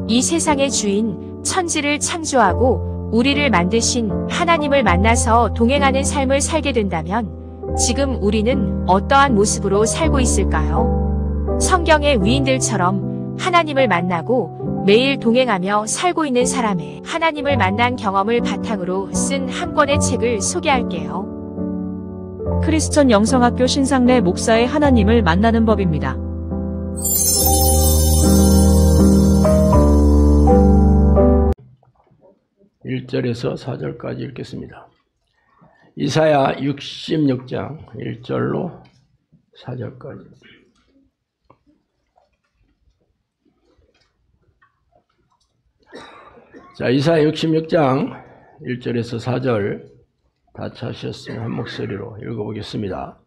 이 세상의 주인, 천지를 창조하고 우리를 만드신 하나님을 만나서 동행하는 삶을 살게 된다면 지금 우리는 어떠한 모습으로 살고 있을까요? 성경의 위인들처럼 하나님을 만나고 매일 동행하며 살고 있는 사람의 하나님을 만난 경험을 바탕으로 쓴 한 권의 책을 소개할게요. 크리스천 영성학교 신상래 목사의 하나님을 만나는 법입니다. (1절에서) (4절까지) 읽겠습니다. 이사야 66장 1절로 4절까지. 자, 이사야 66장 1절에서 4절 다 찾으셨으면 한 목소리로 읽어보겠습니다.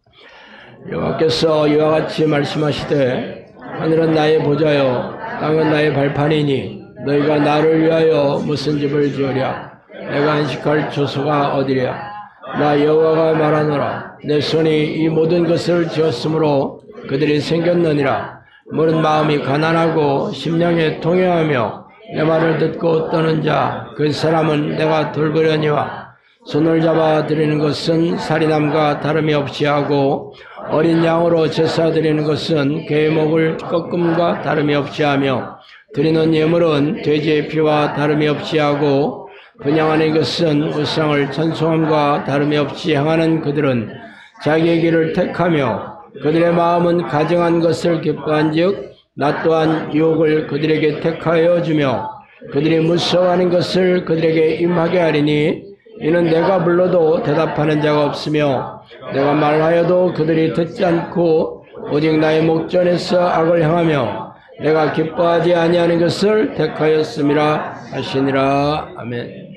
여호와께서 이와 같이 말씀하시되 하늘은 나의 보좌요 땅은 나의 발판이니 너희가 나를 위하여 무슨 집을 지으랴. 내가 안식할 처소가 어디랴. 나 여호와가 말하노라. 내 손이 이 모든 것을 지었으므로 그들이 생겼느니라. 무릇 마음이 가난하고 심령에 통회하며 내 말을 듣고 떠는 자 그 사람은 내가 돌보려니와 손을 잡아 드리는 것은 살인함과 다름이 없이 하고 어린 양으로 제사 드리는 것은 개의 목을 꺾음과 다름이 없이 하며 드리는 예물은 돼지의 피와 다름이 없이 하고 분향하는 것은 우상을 찬송함과 다름이 없이 행하는 그들은 자기의 길을 택하며 그들의 마음은 가증한 것을 기뻐한즉 나 또한 유혹을 그들에게 택하여 주며 그들이 무서워하는 것을 그들에게 임하게 하리니 이는 내가 불러도 대답하는 자가 없으며 내가 말하여도 그들이 듣지 않고 오직 나의 목전에서 악을 행하며 내가 기뻐하지 아니하는 것을 택하였음이라 하시니라. 아멘.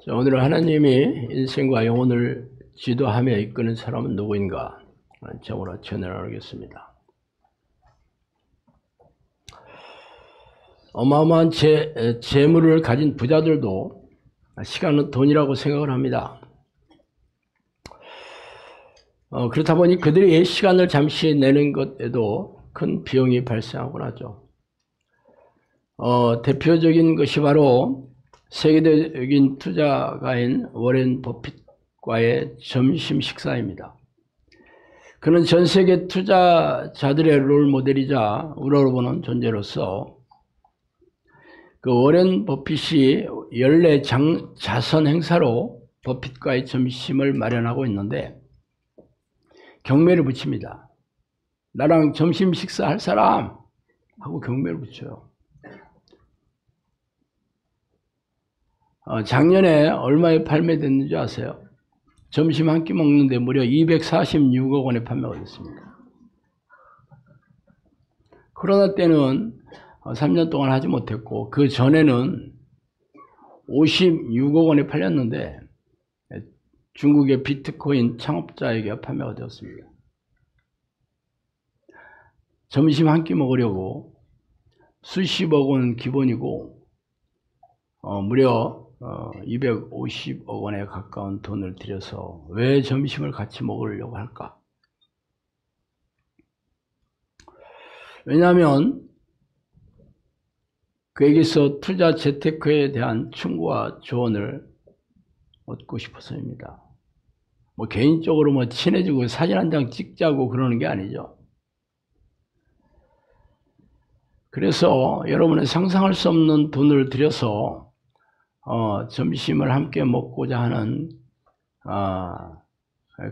자, 오늘 하나님이 인생과 영혼을 지도하며 이끄는 사람은 누구인가? 제목으로 전해나가겠습니다. 어마어마한 재물을 가진 부자들도 시간은 돈이라고 생각을 합니다. 그렇다 보니 그들이 시간을 잠시 내는 것에도 큰 비용이 발생하곤 하죠. 대표적인 것이 바로 세계적인 투자가인 워렌 버핏과의 점심 식사입니다. 그는 전 세계 투자자들의 롤모델이자 우러러 보는 존재로서 그 워렌 버핏이 연례 자선 행사로 버핏과의 점심을 마련하고 있는데 경매를 붙입니다. 나랑 점심 식사할 사람 하고 경매를 붙여요. 작년에 얼마에 판매됐는지 아세요? 점심 한 끼 먹는데 무려 246억 원에 판매가 됐습니다. 코로나 때는 3년 동안 하지 못했고 그 전에는 56억 원에 팔렸는데 중국의 비트코인 창업자에게 판매가 되었습니다. 점심 한 끼 먹으려고 수십억 원은 기본이고 무려 250억 원에 가까운 돈을 들여서 왜 점심을 같이 먹으려고 할까? 왜냐하면 그에게서 투자 재테크에 대한 충고와 조언을 얻고 싶어서입니다. 개인적으로 친해지고 사진 한 장 찍자고 그러는 게 아니죠. 그래서 여러분은 상상할 수 없는 돈을 들여서 점심을 함께 먹고자 하는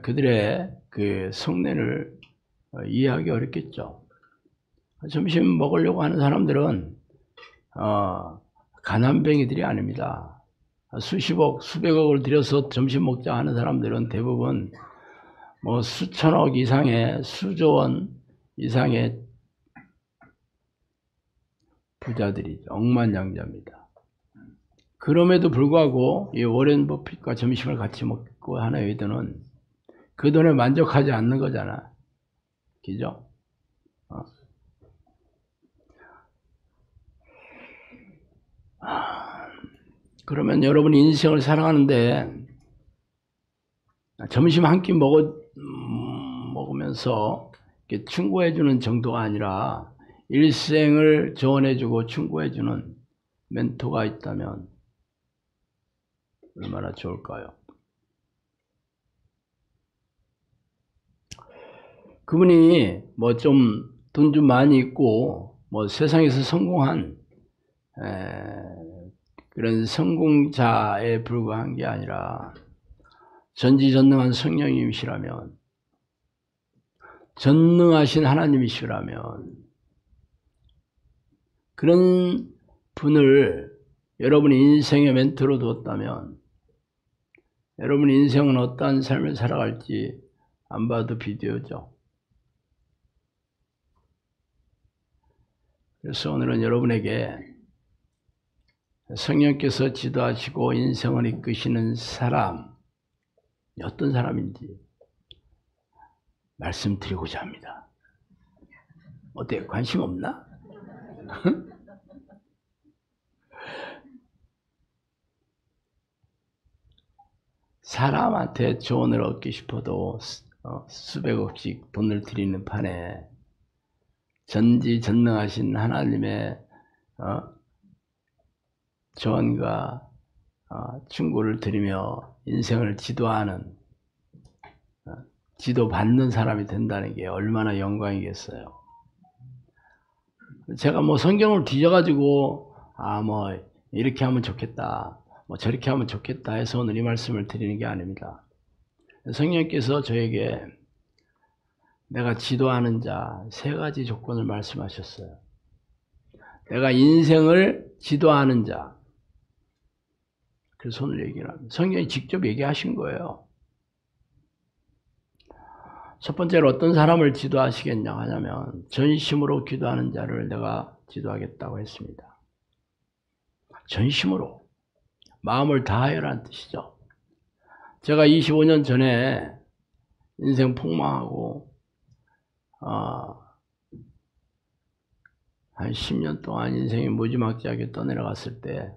그들의 그 속내를 이해하기 어렵겠죠. 점심 먹으려고 하는 사람들은 가난뱅이들이 아닙니다. 수십억, 수백억을 들여서 점심 먹자 하는 사람들은 대부분 수천억 이상의, 수조원 이상의 부자들이죠. 억만장자입니다. 그럼에도 불구하고 이 워렌 버핏과 점심을 같이 먹고 하는 의도는 그 돈에 만족하지 않는 거잖아. 그죠? 그러면 여러분이 인생을 살아가는데 점심 한 끼 먹으면서 이렇게 충고해주는 정도가 아니라 일생을 조언해주고 충고해주는 멘토가 있다면 얼마나 좋을까요? 그분이 뭐 좀 돈 좀 많이 있고 뭐 세상에서 성공한 그런 성공자에 불과한 게 아니라 전지전능한 성령님이시라면, 전능하신 하나님이시라면 그런 분을 여러분이 인생의 멘토로 두었다면 여러분 인생은 어떠한 삶을 살아갈지 안 봐도 비디오죠. 그래서 오늘은 여러분에게 성령께서 지도하시고 인생을 이끄시는 사람, 어떤 사람인지 말씀드리고자 합니다. 어때? 관심 없나? 사람한테 조언을 얻기 싶어도 수백억씩 돈을 들이는 판에 전지전능하신 하나님의 조언과 충고를 드리며 인생을 지도하는, 지도받는 사람이 된다는 게 얼마나 영광이겠어요. 제가 뭐 성경을 뒤져가지고 뭐 이렇게 하면 좋겠다, 뭐 저렇게 하면 좋겠다 해서 오늘 이 말씀을 드리는 게 아닙니다. 성령께서 저에게 내가 지도하는 자 3가지 조건을 말씀하셨어요. 내가 인생을 지도하는 자. 그래서 오늘 얘기를 합니다. 성경이 직접 얘기하신 거예요. 첫 번째로 어떤 사람을 지도하시겠냐 하냐면 전심으로 기도하는 자를 내가 지도하겠다고 했습니다. 전심으로. 마음을 다하여라는 뜻이죠. 제가 25년 전에 인생 폭망하고 한 10년 동안 인생이 무지막지하게 떠내려갔을 때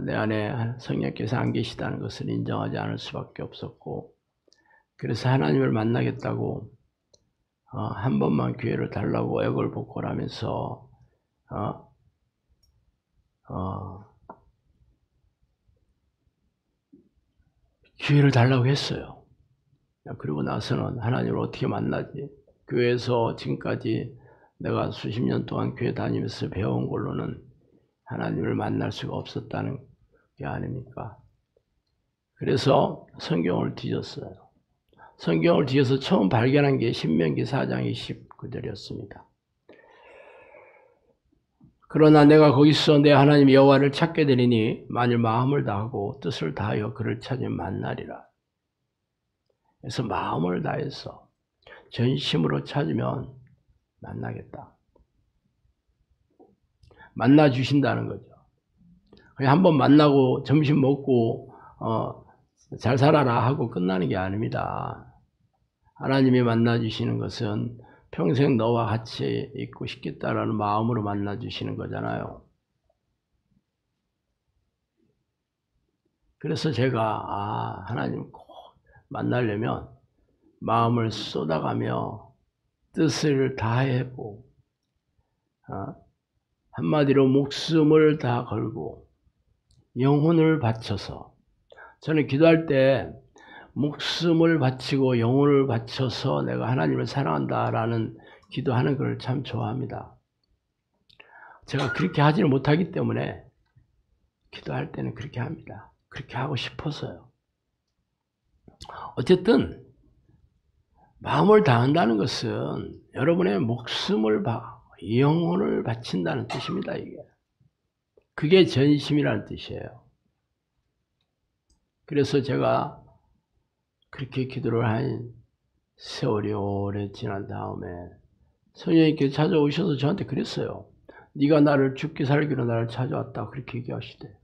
내 안에 성령께서 안 계시다는 것을 인정하지 않을 수밖에 없었고, 그래서 하나님을 만나겠다고 한 번만 기회를 달라고 애걸복걸하면서 기회를 달라고 했어요. 그리고 나서는 하나님을 어떻게 만나지? 교회에서 지금까지 내가 수십 년 동안 교회 다니면서 배운 걸로는 하나님을 만날 수가 없었다는 게 아닙니까? 그래서 성경을 뒤졌어요. 성경을 뒤져서 처음 발견한 게 신명기 4장 29절이었습니다. 그러나 내가 거기서 내 하나님 여호와를 찾게 되리니 만일 마음을 다하고 뜻을 다하여 그를 찾으면 만나리라. 그래서 마음을 다해서 전심으로 찾으면 만나겠다. 만나 주신다는 거죠. 그냥 한번 만나고 점심 먹고 잘 살아라 하고 끝나는 게 아닙니다. 하나님이 만나 주시는 것은 평생 너와 같이 있고 싶겠다라는 마음으로 만나 주시는 거잖아요. 그래서 제가 하나님 꼭 만나려면 마음을 쏟아가며 뜻을 다해보고 한마디로 목숨을 다 걸고 영혼을 바쳐서, 저는 기도할 때 목숨을 바치고 영혼을 바쳐서 내가 하나님을 사랑한다라는 기도하는 걸 참 좋아합니다. 제가 그렇게 하지를 못하기 때문에 기도할 때는 그렇게 합니다. 그렇게 하고 싶어서요. 어쨌든 마음을 다한다는 것은 여러분의 목숨을 영혼을 바친다는 뜻입니다. 이게. 그게 전심이라는 뜻이에요. 그래서 제가 그렇게 기도를 한 세월이 오래 지난 다음에 성령님께서 찾아오셔서 저한테 그랬어요. 네가 나를 죽기 살기로 나를 찾아왔다. 그렇게 얘기하시대.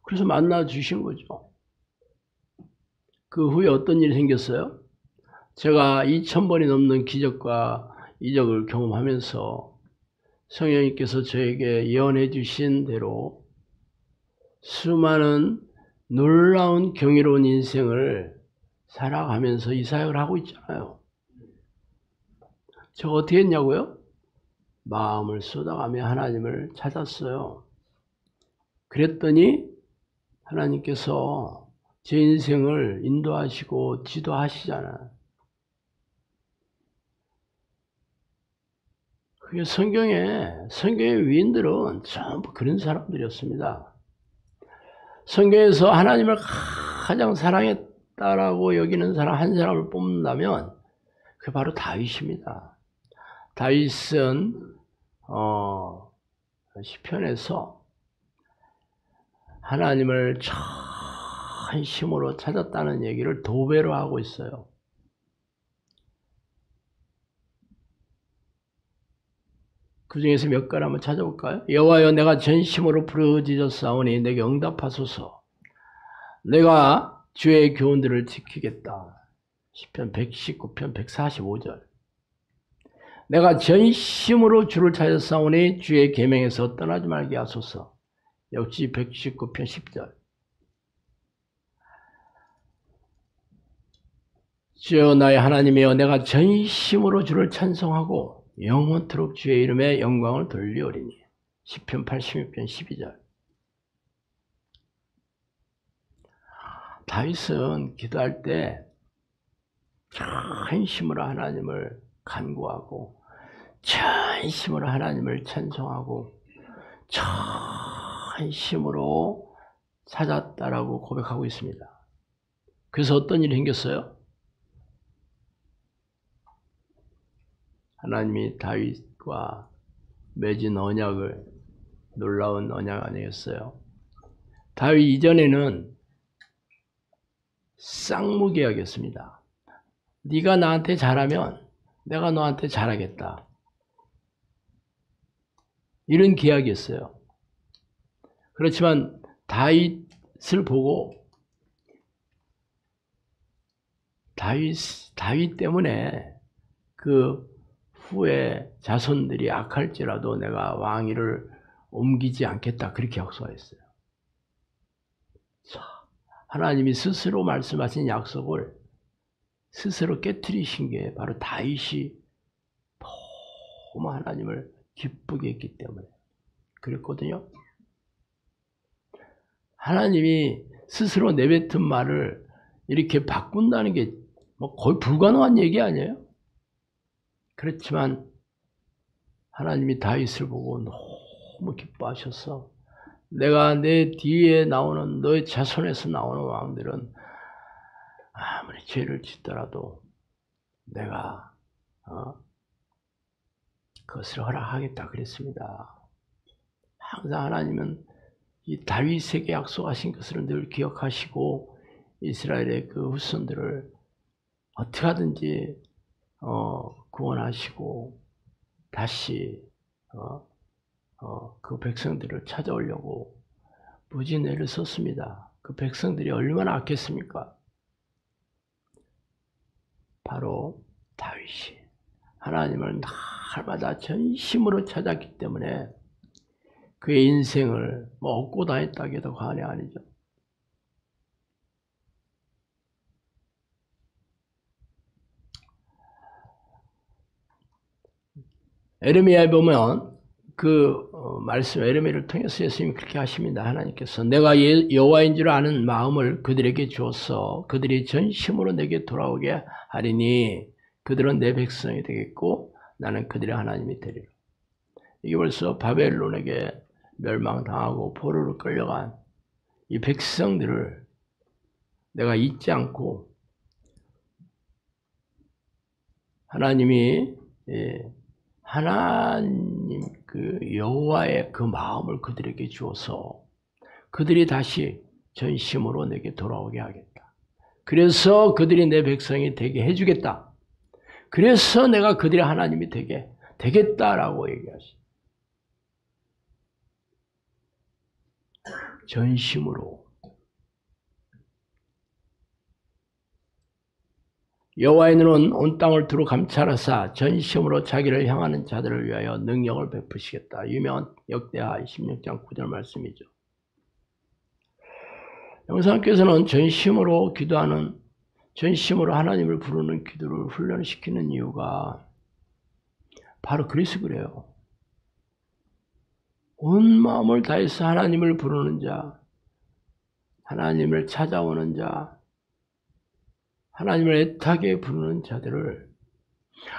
그래서 만나 주신 거죠. 그 후에 어떤 일이 생겼어요? 제가 2000번이 넘는 기적과 이적을 경험하면서 성령님께서 저에게 예언해 주신 대로 수많은 놀라운 경이로운 인생을 살아가면서 이 사역을 하고 있잖아요. 저 어떻게 했냐고요? 마음을 쏟아가며 하나님을 찾았어요. 그랬더니 하나님께서 제 인생을 인도하시고 지도하시잖아요. 그게 성경의 위인들은 전부 그런 사람들이었습니다. 성경에서 하나님을 가장 사랑했다라고 여기는 사람 한 사람을 뽑는다면 그게 바로 다윗입니다. 다윗은 시편에서 하나님을 전심으로 찾았다는 얘기를 도배로 하고 있어요. 그 중에서 몇 가지 한번 찾아볼까요? 여호와여 내가 전심으로 부르짖었사오니 내게 응답하소서. 내가 주의 교훈들을 지키겠다. 시편 119편 145절. 내가 전심으로 주를 찾았사오니 주의 계명에서 떠나지 말게 하소서. 역시 119편 10절. 주여 나의 하나님이여 내가 전심으로 주를 찬송하고 영원토록 주의 이름에 영광을 돌리오리니. 시편 86편 12절. 다윗은 기도할 때 전심으로 하나님을 간구하고 전심으로 하나님을 찬송하고 전심으로 찾았다라고 고백하고 있습니다. 그래서 어떤 일이 생겼어요? 하나님이 다윗과 맺은 언약을 놀라운 언약 아니겠어요? 다윗 이전에는 쌍무계약이었습니다. 네가 나한테 잘하면 내가 너한테 잘하겠다. 이런 계약이었어요. 그렇지만 다윗을 보고 다윗 때문에 그 후에 자손들이 악할지라도 내가 왕위를 옮기지 않겠다. 그렇게 약속했어요. 하나님이 스스로 말씀하신 약속을 스스로 깨트리신 게 바로 다윗이 너무 하나님을 기쁘게 했기 때문에 그랬거든요. 하나님이 스스로 내뱉은 말을 이렇게 바꾼다는 게 뭐 거의 불가능한 얘기 아니에요? 그렇지만 하나님이 다윗을 보고 너무 기뻐하셔서 내가 내 뒤에 나오는 너의 자손에서 나오는 왕들은 아무리 죄를 짓더라도 내가 그것을 허락하겠다 그랬습니다. 항상 하나님은 이 다윗에게 약속하신 것을 늘 기억하시고 이스라엘의 그 후손들을 어떻게 하든지 구원하시고 다시 그 백성들을 찾아오려고 무진 애를 썼습니다. 그 백성들이 얼마나 악했습니까? 바로 다윗이 하나님을 날마다 전심으로 찾았기 때문에 그의 인생을 뭐 얻고 다녔다고 해도 과언이 아니죠. 에레미야에 보면 그 말씀 에레미야를 통해서 예수님이 그렇게 하십니다. 하나님께서 내가 여호와인 줄 아는 마음을 그들에게 주어서 그들이 전심으로 내게 돌아오게 하리니 그들은 내 백성이 되겠고 나는 그들의 하나님이 되리라. 이게 벌써 바벨론에게 멸망당하고 포로로 끌려간 이 백성들을 내가 잊지 않고 하나님이 하나님 그 여호와의 그 마음을 그들에게 주어서 그들이 다시 전심으로 내게 돌아오게 하겠다. 그래서 그들이 내 백성이 되게 해주겠다. 그래서 내가 그들의 하나님이 되겠다라고 얘기하시. 전심으로 여호와의 눈은 온 땅을 두루 감찰하사 전심으로 자기를 향하는 자들을 위하여 능력을 베푸시겠다. 유명한 역대하 16장 9절 말씀이죠. 영상께서는 전심으로 기도하는, 전심으로 하나님을 부르는 기도를 훈련시키는 이유가 바로 그래서 그래요. 온 마음을 다해서 하나님을 부르는 자, 하나님을 찾아오는 자, 하나님을 애타게 부르는 자들을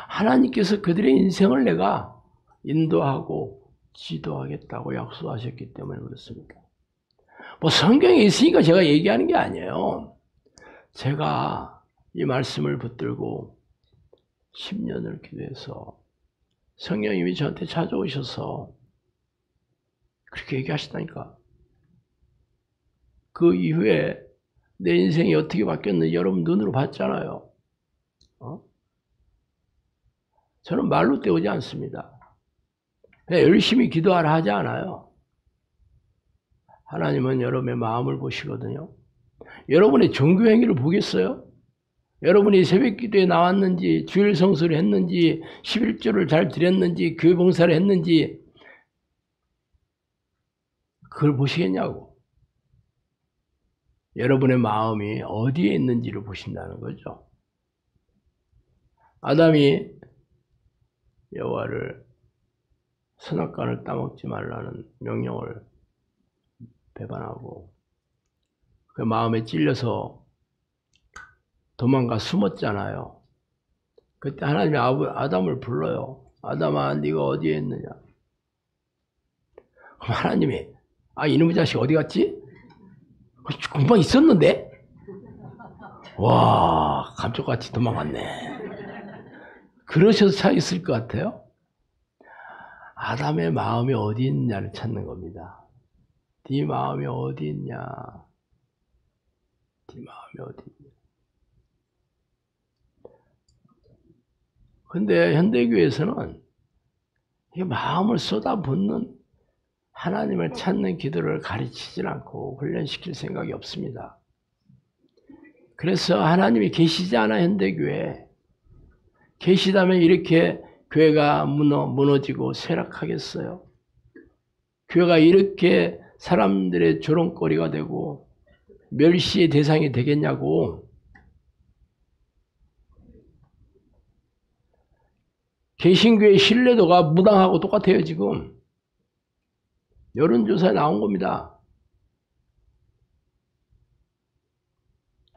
하나님께서 그들의 인생을 내가 인도하고 지도하겠다고 약속하셨기 때문에 그렇습니다. 뭐 성경에 있으니까 제가 얘기하는 게 아니에요. 제가 이 말씀을 붙들고 10년을 기도해서 성령님이 저한테 찾아오셔서 그렇게 얘기하시다니까. 그 이후에 내 인생이 어떻게 바뀌었는지 여러분 눈으로 봤잖아요. 저는 말로 때우지 않습니다. 그냥 열심히 기도하라 하지 않아요. 하나님은 여러분의 마음을 보시거든요. 여러분의 종교 행위를 보겠어요? 여러분이 새벽 기도에 나왔는지, 주일 성수를 했는지, 11조를 잘 드렸는지, 교회 봉사를 했는지 그걸 보시겠냐고. 여러분의 마음이 어디에 있는지를 보신다는 거죠. 아담이 여호와를 선악과를 따먹지 말라는 명령을 배반하고 그 마음에 찔려서 도망가 숨었잖아요. 그때 하나님이 아담을 불러요. 아담아, 네가 어디에 있느냐? 그럼 하나님이 이놈의 자식 어디 갔지? 금방 있었는데? 와, 감쪽같이 도망갔네. 그러셔서 찾았을 것 같아요. 아담의 마음이 어디 있냐를 찾는 겁니다. 네 마음이 어디 있냐? 네 마음이 어디 있냐? 근데 현대교회에서는 이 마음을 쏟아붓는 하나님을 찾는 기도를 가르치질 않고 훈련시킬 생각이 없습니다. 그래서 하나님이 계시지 않아 현대교회에. 계시다면 이렇게 교회가 무너지고 쇠락하겠어요? 교회가 이렇게 사람들의 조롱거리가 되고 멸시의 대상이 되겠냐고. 개신교의 신뢰도가 무당하고 똑같아요 지금. 여론조사에 나온 겁니다.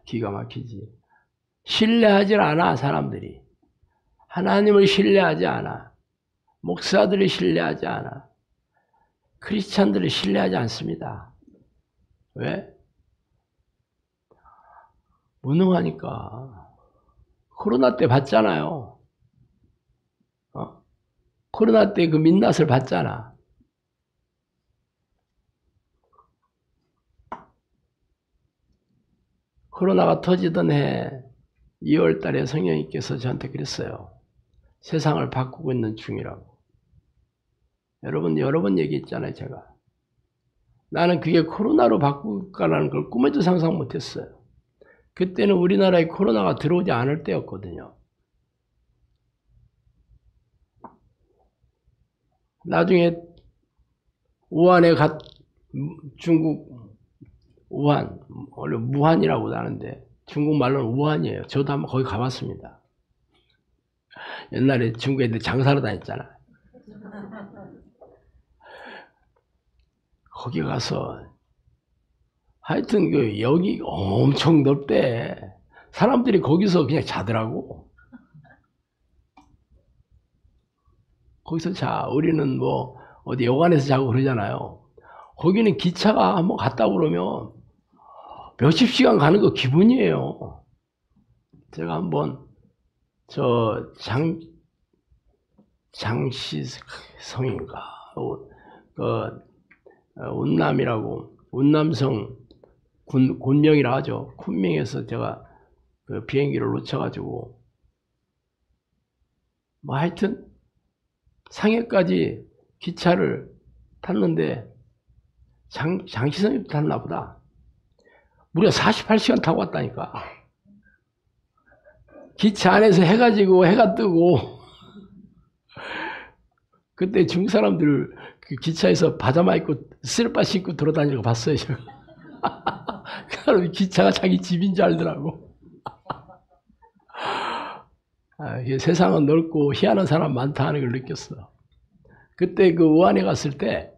기가 막히지. 신뢰하지 않아 사람들이. 하나님을 신뢰하지 않아. 목사들을 신뢰하지 않아. 크리스찬들을 신뢰하지 않습니다. 왜? 무능하니까. 코로나 때 봤잖아요. 코로나 때 그 민낯을 봤잖아. 코로나가 터지던 해 2월 달에 성령님께서 저한테 그랬어요. 세상을 바꾸고 있는 중이라고. 여러분 여러 번 얘기했잖아요, 제가. 나는 그게 코로나로 바꿀까라는 걸 꿈에도 상상 못했어요. 그때는 우리나라에 코로나가 들어오지 않을 때였거든요. 나중에 우한에 중국 우한, 원래 무한이라고 하는데 중국말로는 우한이에요. 저도 한번 거기 가봤습니다. 옛날에 중국에 장사로 다녔잖아. 거기 가서 하여튼 여기 엄청 넓대. 사람들이 거기서 그냥 자더라고. 거기서 자. 우리는 뭐 어디 여관에서 자고 그러잖아요. 거기는 기차가 한번 갔다 그러면 몇십 시간 가는 거 기분이에요. 제가 한번 장시성인가 운남이라고 운남성 곤명이라 하죠. 쿤밍에서 제가 그 비행기를 놓쳐가지고 뭐 하여튼 상해까지 기차를 탔는데 장시성이 탔나 보다. 우리가 48시간 타고 왔다니까. 기차 안에서 해가 지고 해가 뜨고 그때 중국 사람들 그 기차에서 바자마 입고 슬빠 신고 돌아다니는 거 봤어요. 제가. 사람이 기차가 자기 집인 줄 알더라고. 이게 세상은 넓고 희한한 사람 많다 하는 걸 느꼈어. 그때 그 우한에 갔을 때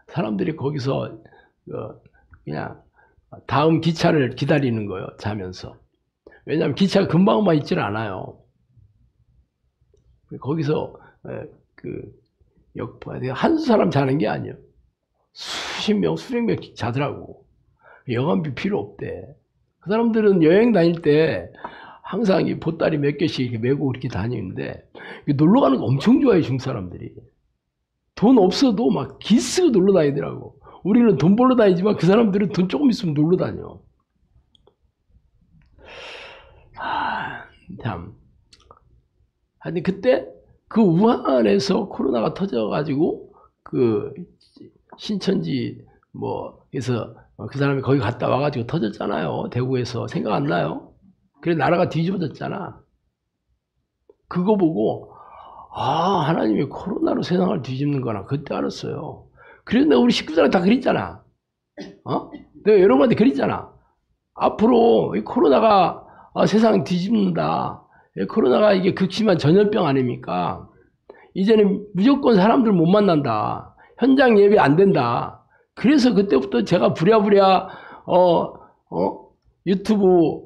사람들이 거기서 그냥 다음 기차를 기다리는 거예요. 자면서. 왜냐하면 기차가 금방만 있질 않아요. 거기서 한두 사람 자는 게 아니에요. 수십 명, 수백 명 자더라고. 여간비 필요 없대. 그 사람들은 여행 다닐 때 항상 이 보따리 몇 개씩 이렇게 메고 그렇게 다니는데 놀러 가는 거 엄청 좋아해, 중국 사람들이. 돈 없어도 막 기쓰고 놀러 다니더라고. 우리는 돈 벌러 다니지만 그 사람들은 돈 조금 있으면 놀러 다녀. 참. 하여튼 그때 그 우한에서 코로나가 터져가지고 그 신천지 뭐에서 그 사람이 거기 갔다 와가지고 터졌잖아요. 대구에서. 생각 안 나요? 그래 나라가 뒤집어졌잖아. 그거 보고 하나님이 코로나로 세상을 뒤집는구나 그때 알았어요. 그래서 내가 우리 식구들한테 다 그랬잖아. 내가 여러분한테 그랬잖아. 앞으로 이 코로나가 세상 뒤집는다. 코로나가 이게 극심한 전염병 아닙니까? 이제는 무조건 사람들 못 만난다. 현장 예배 안 된다. 그래서 그때부터 제가 부랴부랴 유튜브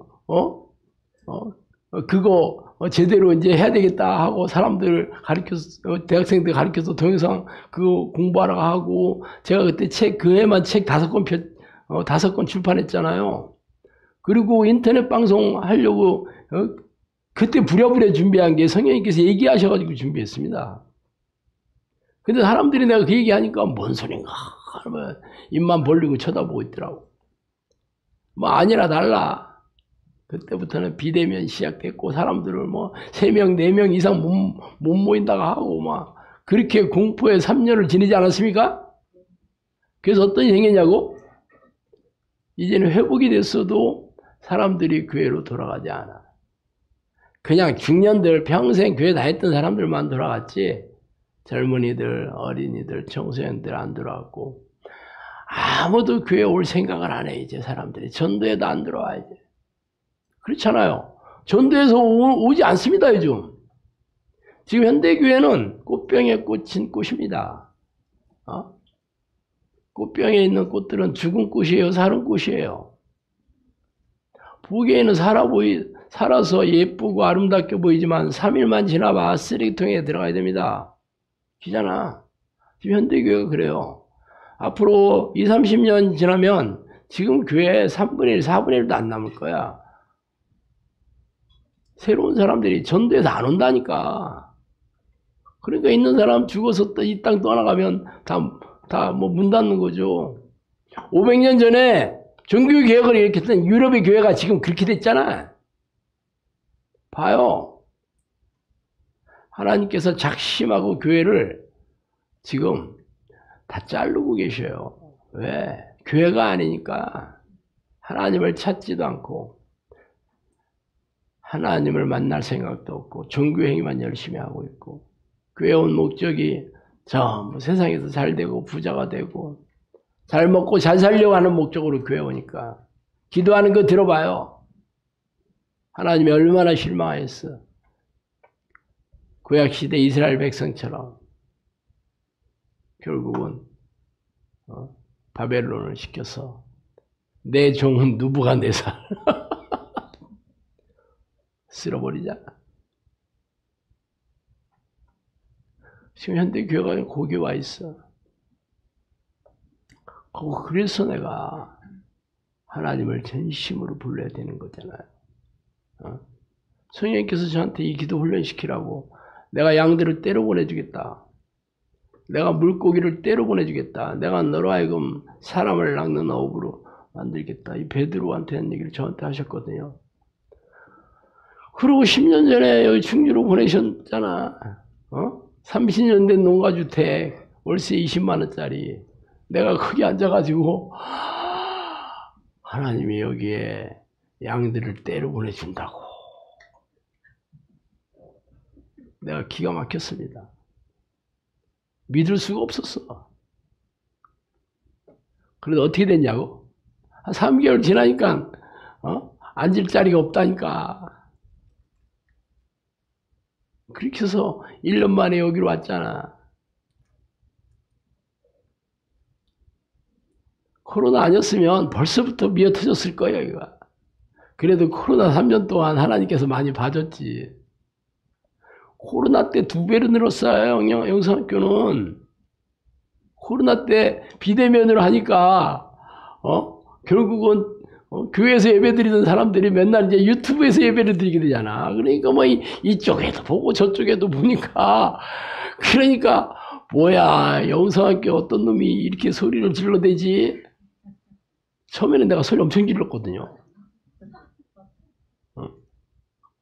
그거 제대로 이제 해야 되겠다 하고 사람들 가르쳐서 대학생들 가르쳐서 동영상 그거 공부하라고 하고 제가 그때 그 해만 책 5권 출판했잖아요. 그리고 인터넷 방송 하려고 그때 부랴부랴 준비한 게 성령님께서 얘기하셔가지고 준비했습니다. 근데 사람들이 내가 그 얘기하니까 뭔 소린가 하면 입만 벌리고 쳐다보고 있더라고. 아니라 달라. 그때부터는 비대면 시작됐고 사람들을 3명, 4명 이상 못 모인다고 하고 그렇게 공포의 3년을 지내지 않았습니까? 그래서 어떤 일이 생겼냐고? 이제는 회복이 됐어도 사람들이 교회로 돌아가지 않아. 그냥 중년들 평생 교회 다녔던 사람들만 돌아갔지 젊은이들, 어린이들, 청소년들 안 돌아왔고 아무도 교회 올 생각을 안 해. 이제 사람들이 전도에도 안 들어와. 이제 그렇잖아요. 전도에서 오지 않습니다. 요즘. 지금 현대교회는 꽃병에 꽂힌 꽃입니다. 꽃병에 있는 꽃들은 죽은 꽃이에요? 살은 꽃이에요? 보기에는 살아서 예쁘고 아름답게 보이지만 3일만 지나봐 쓰레기통에 들어가야 됩니다. 기잖아. 지금 현대교회가 그래요. 앞으로 20, 30년 지나면 지금 교회 3분의 1, 4분의 1도 안 남을 거야. 새로운 사람들이 전도에서 안 온다니까. 그러니까 있는 사람 죽어서 이 땅 떠나가면 다 문 닫는 거죠. 500년 전에 종교 개혁을 일으켰던 유럽의 교회가 지금 그렇게 됐잖아. 봐요. 하나님께서 작심하고 교회를 지금 다 자르고 계셔요. 왜? 교회가 아니니까. 하나님을 찾지도 않고 하나님을 만날 생각도 없고 종교행위만 열심히 하고 있고 교회 온 목적이 전부 세상에서 잘 되고 부자가 되고 잘 먹고 잘 살려고 하는 목적으로 교회 오니까 기도하는 거 들어봐요. 하나님이 얼마나 실망했어. 구약시대 이스라엘 백성처럼 결국은 바벨론을 시켜서 내 종은 느부갓네살 쓸어버리잖아. 지금 현대교회가 거기 와 있어. 그래서 내가 하나님을 전심으로 불러야 되는 거잖아요. 성령님께서 저한테 이 기도 훈련시키라고 내가 양들을 때려 보내주겠다. 내가 물고기를 때려 보내주겠다. 내가 너로 하여금 사람을 낚는 어업으로 만들겠다. 이 베드로한테 한 얘기를 저한테 하셨거든요. 그리고 10년 전에 여기 충주로 보내셨잖아. 30년 된 농가주택 월세 20만 원짜리 내가 거기 앉아가지고 하나님이 여기에 양들을 때려 보내준다고 내가 기가 막혔습니다. 믿을 수가 없었어. 그래도 어떻게 됐냐고? 한 3개월 지나니까 앉을 자리가 없다니까. 그렇게 해서 1년 만에 여기로 왔잖아. 코로나 아니었으면 벌써부터 미어터졌을 거예요, 이거. 그래도 코로나 3년 동안 하나님께서 많이 봐줬지. 코로나 때 2배로 늘었어요, 영성학교는. 코로나 때 비대면으로 하니까, 결국은, 교회에서 예배 드리던 사람들이 맨날 이제 유튜브에서 예배를 드리게 되잖아. 그러니까 뭐 이쪽에도 보고 저쪽에도 보니까, 그러니까, 뭐야, 영성학교 어떤 놈이 이렇게 소리를 질러대지? 처음에는 내가 소리 엄청 질렀거든요.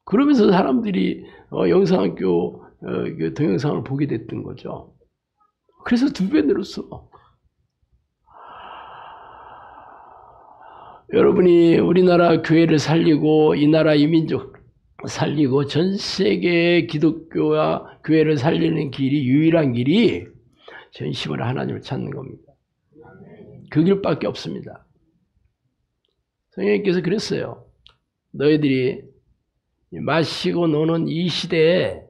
그러면서 사람들이 영성학교 동영상을 보게 됐던 거죠. 그래서 2배 늘었어. 여러분이 우리나라 교회를 살리고 이 나라 이민족 살리고 전 세계의 기독교와 교회를 살리는 길이 유일한 길이 전심으로 하나님을 찾는 겁니다. 그 길밖에 없습니다. 성령님께서 그랬어요. 너희들이 마시고 노는 이 시대에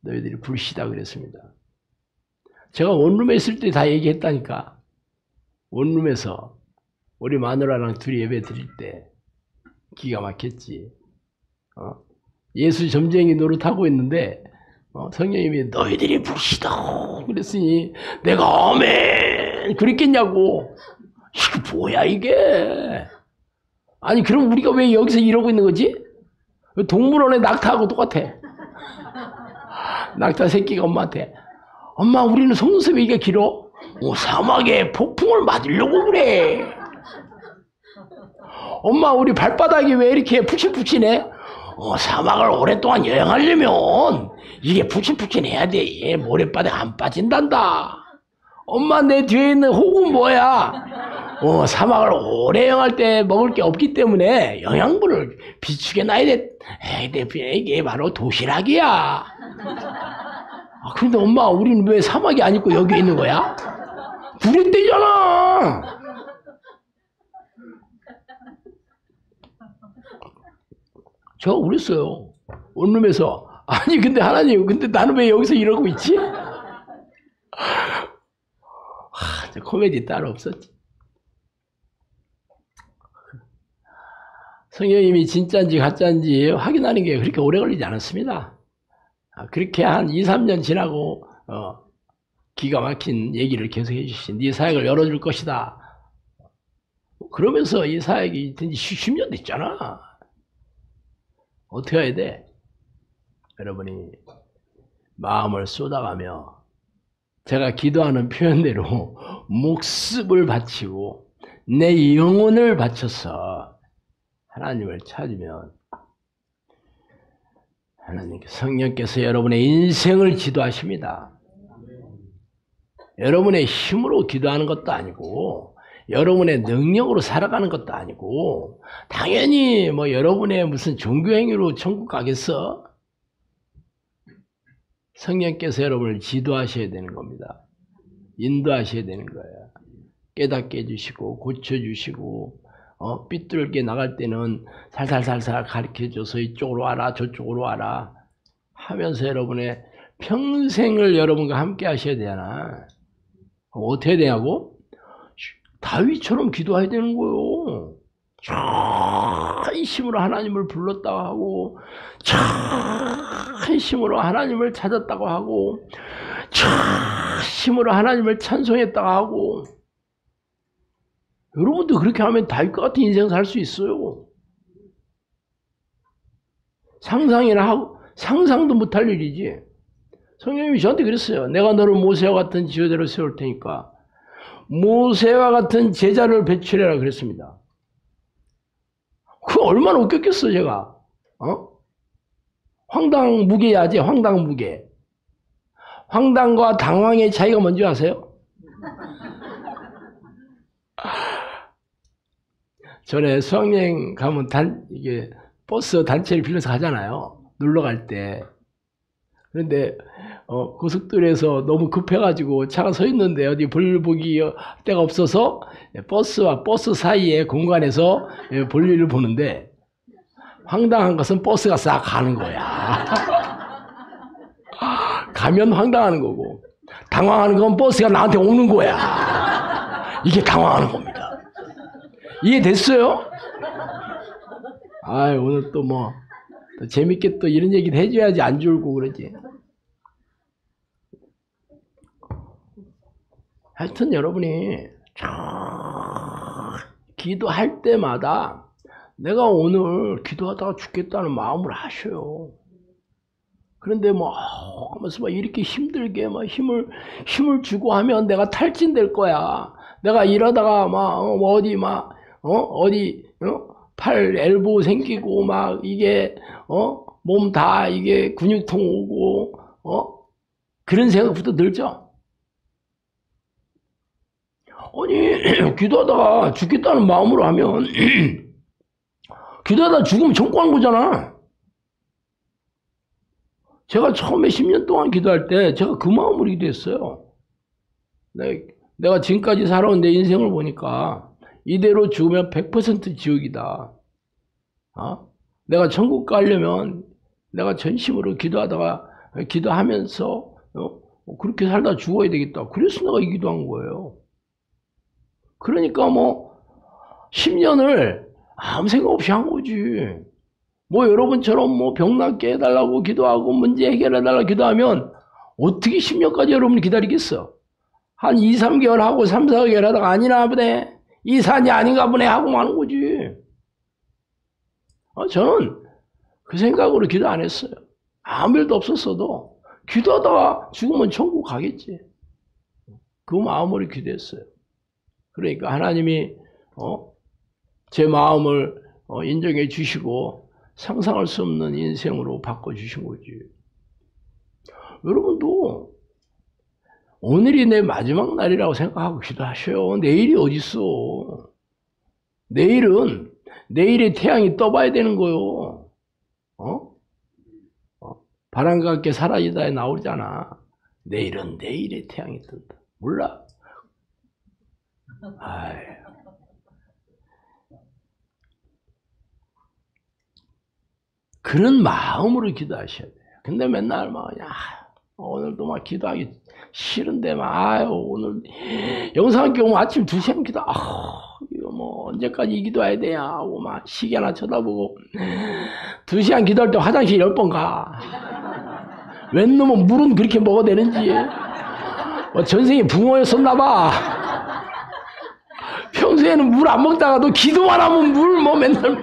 너희들이 불시다 그랬습니다. 제가 원룸에 있을 때 다 얘기했다니까. 원룸에서 우리 마누라랑 둘이 예배 드릴 때 기가 막혔지. 예수 점쟁이 노릇하고 있는데 성령님이 너희들이 불시다 그랬으니 내가 아멘 그랬겠냐고. 이게 뭐야 이게. 아니 그럼 우리가 왜 여기서 이러고 있는 거지? 동물원에 낙타하고 똑같아. 낙타 새끼가 엄마한테 엄마 우리는 속눈썹이 이게 길어? 사막에 폭풍을 맞으려고 그래. 엄마 우리 발바닥이 왜 이렇게 푹신푹신해? 사막을 오랫동안 여행하려면 이게 푹신푹신해야 돼. 모래바닥 안 빠진단다. 엄마 내 뒤에 있는 혹은 뭐야? 사막을 오래 여행할 때 먹을 게 없기 때문에 영양분을 비축해 놔야 돼. 이게 바로 도시락이야. 그런데 엄마 우리는 왜 사막이 안 있고 여기 있는 거야? 부랬대잖아. 제가 그랬어요. 원룸에서. 아니 근데 하나님 근데 나는 왜 여기서 이러고 있지? 코미디 따로 없었지. 성령님이 진짜인지 가짜인지 확인하는 게 그렇게 오래 걸리지 않았습니다. 그렇게 한 2, 3년 지나고 기가 막힌 얘기를 계속 해주신 네 사역을 열어줄 것이다. 그러면서 이 사역이 된 지 10년 됐잖아. 어떻게 해야 돼? 여러분이 마음을 쏟아가며 제가 기도하는 표현대로 목숨을 바치고 내 영혼을 바쳐서 하나님을 찾으면 성령께서 여러분의 인생을 지도하십니다. 여러분의 힘으로 기도하는 것도 아니고 여러분의 능력으로 살아가는 것도 아니고 당연히 뭐 여러분의 무슨 종교행위로 천국 가겠어? 성령께서 여러분을 지도하셔야 되는 겁니다. 인도하셔야 되는 거예요. 깨닫게 해주시고 고쳐주시고 삐뚤게 나갈 때는 살살살살 가르쳐줘서 이쪽으로 와라 저쪽으로 와라 하면서 여러분의 평생을 여러분과 함께 하셔야 되잖아. 어떻게 해야 되냐고? 다윗처럼 기도해야 되는 거요. 전심으로 하나님을 불렀다고 하고 전심으로 하나님을 찾았다고 하고 전심으로 하나님을 찬송했다고 하고 여러분도 그렇게 하면 다윗과 같은 인생 살 수 있어요. 상상이나 하고 상상도 못할 일이지. 성령님이 저한테 그랬어요. 내가 너를 모세와 같은 지도자로 세울 테니까 모세와 같은 제자를 배출해라 그랬습니다. 그거 얼마나 웃겼겠어 제가. 황당무계야지. 황당무계. 황당과 당황의 차이가 뭔지 아세요? 전에 수학여행 가면 이게 버스 단체를 빌려서 가잖아요. 놀러 갈 때. 그런데 고속도로에서 너무 급해가지고 차가 서 있는데 어디 볼보기 데가 없어서 버스와 버스 사이에 공간에서 볼일을 보는데 황당한 것은 버스가 싹 가는 거야. 가면 황당하는 거고 당황하는 건 버스가 나한테 오는 거야. 이게 당황하는 겁니다. 이해됐어요? 아, 오늘 또 뭐 재밌게 또 이런 얘기도 해줘야지 안 졸고 그러지. 하여튼 여러분이 기도할 때마다 내가 오늘 기도하다가 죽겠다는 마음을 하셔요. 그런데 뭐 하면서 막 이렇게 힘들게 막 힘을 주고 하면 내가 탈진될 거야. 내가 이러다가 막 어디 팔 엘보 생기고 막 이게 몸 다 이게 근육통 오고 그런 생각부터 들죠. 아니 기도하다가 죽겠다는 마음으로 하면 기도하다 죽으면 천국하는 거잖아. 제가 처음에 10년 동안 기도할 때 제가 그 마음으로 기도했어요. 내가 지금까지 살아온 내 인생을 보니까 이대로 죽으면 100% 지옥이다. 내가 천국 가려면 내가 전심으로 기도하면서 그렇게 살다 죽어야 되겠다. 그래서 내가 이 기도한 거예요. 그러니까 뭐 10년을 아무 생각 없이 한 거지. 뭐 여러분처럼 뭐 병 낫게 해달라고 기도하고 문제 해결해달라고 기도하면 어떻게 10년까지 여러분이 기다리겠어? 한 2, 3개월 하고 3, 4개월 하다가 아니나 보네. 이 산이 아닌가 보네 하고 마는 거지. 저는 그 생각으로 기도 안 했어요. 아무 일도 없었어도 기도하다가 죽으면 천국 가겠지. 그 마음으로 기도했어요. 그러니까 하나님이 제 마음을 인정해 주시고 상상할 수 없는 인생으로 바꿔주신 거지. 여러분도 오늘이 내 마지막 날이라고 생각하고 기도하셔요. 내일이 어딨어. 내일은 내일의 태양이 떠봐야 되는 거요. 바람과 함께 사라지다에 나오잖아. 내일은 내일의 태양이 뜬다. 몰라? 아이. 그런 마음으로 기도하셔야 돼요. 근데 맨날 막 오늘도 막 기도하기 싫은데 막 오늘 영상학교 오면 아침 2시간 기도 이거 뭐 언제까지 이 기도해야 되냐 하고 막 시계 하나 쳐다보고 2시간 기도할 때 화장실 10번 가. 웬 놈은 물은 그렇게 먹어야 되는지. 전생에 붕어였었나 봐. 평소에는 물 안 먹다가도 기도만 하면 물 뭐 맨날.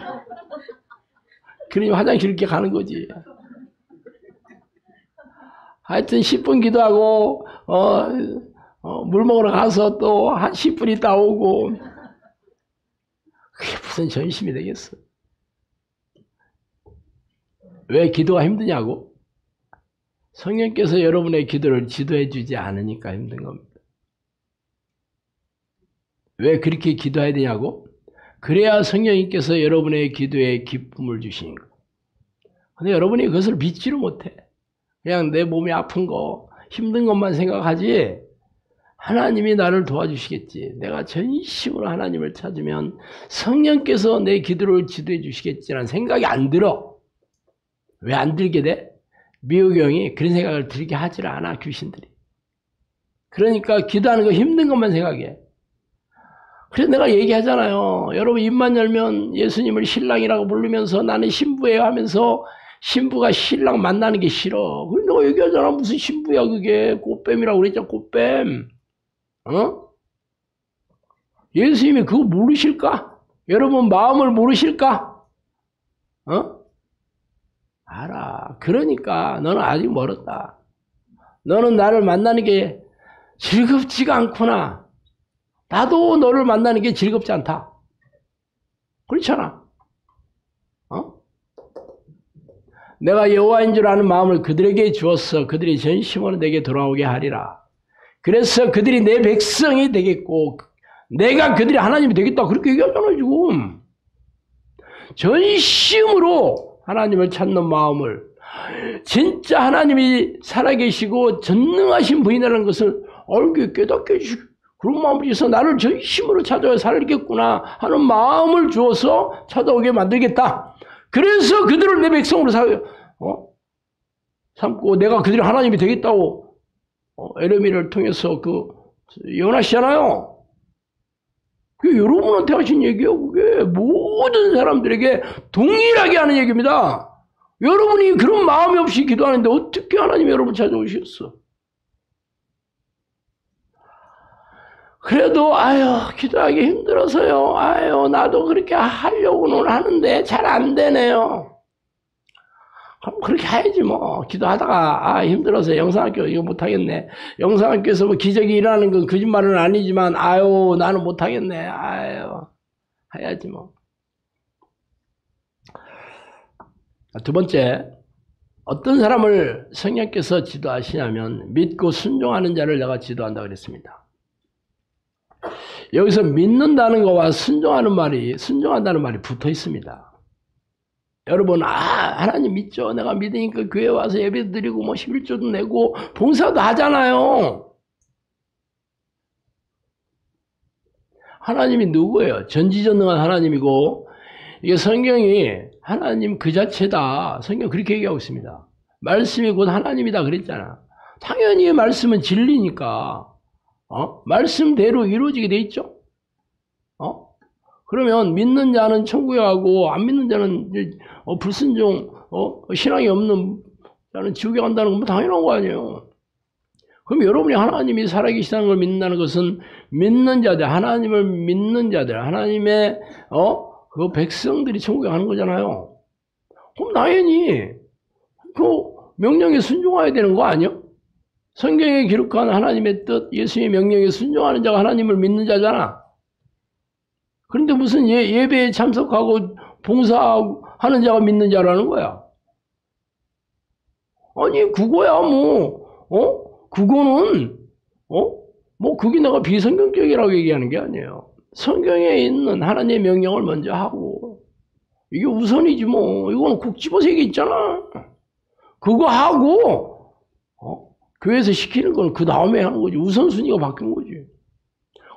그러니 화장실 이렇게 가는 거지. 하여튼 10분 기도하고 물 먹으러 가서 또 한 10분 있다 오고. 그게 무슨 전심이 되겠어. 왜 기도가 힘드냐고? 성령께서 여러분의 기도를 지도해 주지 않으니까 힘든 겁니다. 왜 그렇게 기도해야 되냐고? 그래야 성령님께서 여러분의 기도에 기쁨을 주시는 거예요. 근데 여러분이 그것을 믿지를 못해. 그냥 내 몸이 아픈 거, 힘든 것만 생각하지 하나님이 나를 도와주시겠지. 내가 전심으로 하나님을 찾으면 성령께서 내 기도를 지도해 주시겠지라는 생각이 안 들어. 왜 안 들게 돼? 미호경이 그런 생각을 들게 하질 않아, 귀신들이. 그러니까 기도하는 거 힘든 것만 생각해. 그래서 내가 얘기하잖아요. 여러분 입만 열면 예수님을 신랑이라고 부르면서 나는 신부예요 하면서 신부가 신랑 만나는 게 싫어. 그래 내가 얘기하잖아. 무슨 신부야 그게. 꽃뱀이라고 그랬잖아. 꽃뱀. 예수님이 그거 모르실까? 여러분 마음을 모르실까? 알아. 그러니까 너는 아직 멀었다. 너는 나를 만나는 게 즐겁지가 않구나. 나도 너를 만나는 게 즐겁지 않다. 그렇잖아. 내가 여호와인 줄 아는 마음을 그들에게 주었어. 그들이 전심으로 내게 돌아오게 하리라. 그래서 그들이 내 백성이 되겠고 내가 그들이 하나님이 되겠다. 그렇게 얘기하잖아 지금. 전심으로 하나님을 찾는 마음을 진짜 하나님이 살아계시고 전능하신 분이라는 것을 알게 깨닫게 해주시고 그런 마음을 위해서 나를 전심으로 찾아와 살겠구나 하는 마음을 주어서 찾아오게 만들겠다. 그래서 그들을 내 백성으로 삼고 내가 그들이 하나님이 되겠다고 에레미야를 통해서 예언하시잖아요. 그게 여러분한테 하신 얘기예요. 그게 모든 사람들에게 동일하게 하는 얘기입니다. 여러분이 그런 마음이 없이 기도하는데 어떻게 하나님이 여러분 찾아오셨어? 그래도 기도하기 힘들어서요. 나도 그렇게 하려고는 하는데 잘 안 되네요. 그럼 그렇게 해야지 뭐. 기도하다가 힘들어서 영상학교 이거 못하겠네. 영상학교에서 뭐 기적이 일어나는 건 거짓말은 아니지만 나는 못하겠네. 해야지 뭐. 두 번째, 어떤 사람을 성령께서 지도하시냐면 믿고 순종하는 자를 내가 지도한다 그랬습니다. 여기서 믿는다는 것과 순종한다는 말이 붙어 있습니다. 여러분, 하나님 믿죠? 내가 믿으니까 교회 와서 예배 드리고 11조도 내고 봉사도 하잖아요. 하나님이 누구예요? 전지전능한 하나님이고 이게 성경이 하나님 그 자체다. 성경 그렇게 얘기하고 있습니다. 말씀이 곧 하나님이다 그랬잖아. 당연히 말씀은 진리니까 말씀대로 이루어지게 돼 있죠. 그러면 믿는 자는 천국에 가고 안 믿는 자는 불순종 신앙이 없는 자는 지옥에 간다는 건 당연한 거 아니에요. 그럼 여러분이 하나님이 살아계시다는 걸 믿는다는 것은 믿는 자들, 하나님을 믿는 자들, 하나님의 그 백성들이 천국에 가는 거잖아요. 그럼 당연히 그 명령에 순종해야 되는 거 아니에요? 성경에 기록한 하나님의 뜻, 예수의 명령에 순종하는 자가 하나님을 믿는 자잖아. 그런데 무슨 예배에 참석하고 봉사하는 자가 믿는 자라는 거야. 아니 그거야 그거는 그게 내가 비성경적이라고 얘기하는 게 아니에요. 성경에 있는 하나님의 명령을 먼저 하고 이게 우선이지 뭐. 이거는 국 집어서 얘기 있잖아. 그거 하고 교회에서 시키는 건 그 다음에 하는 거지. 우선순위가 바뀐 거지.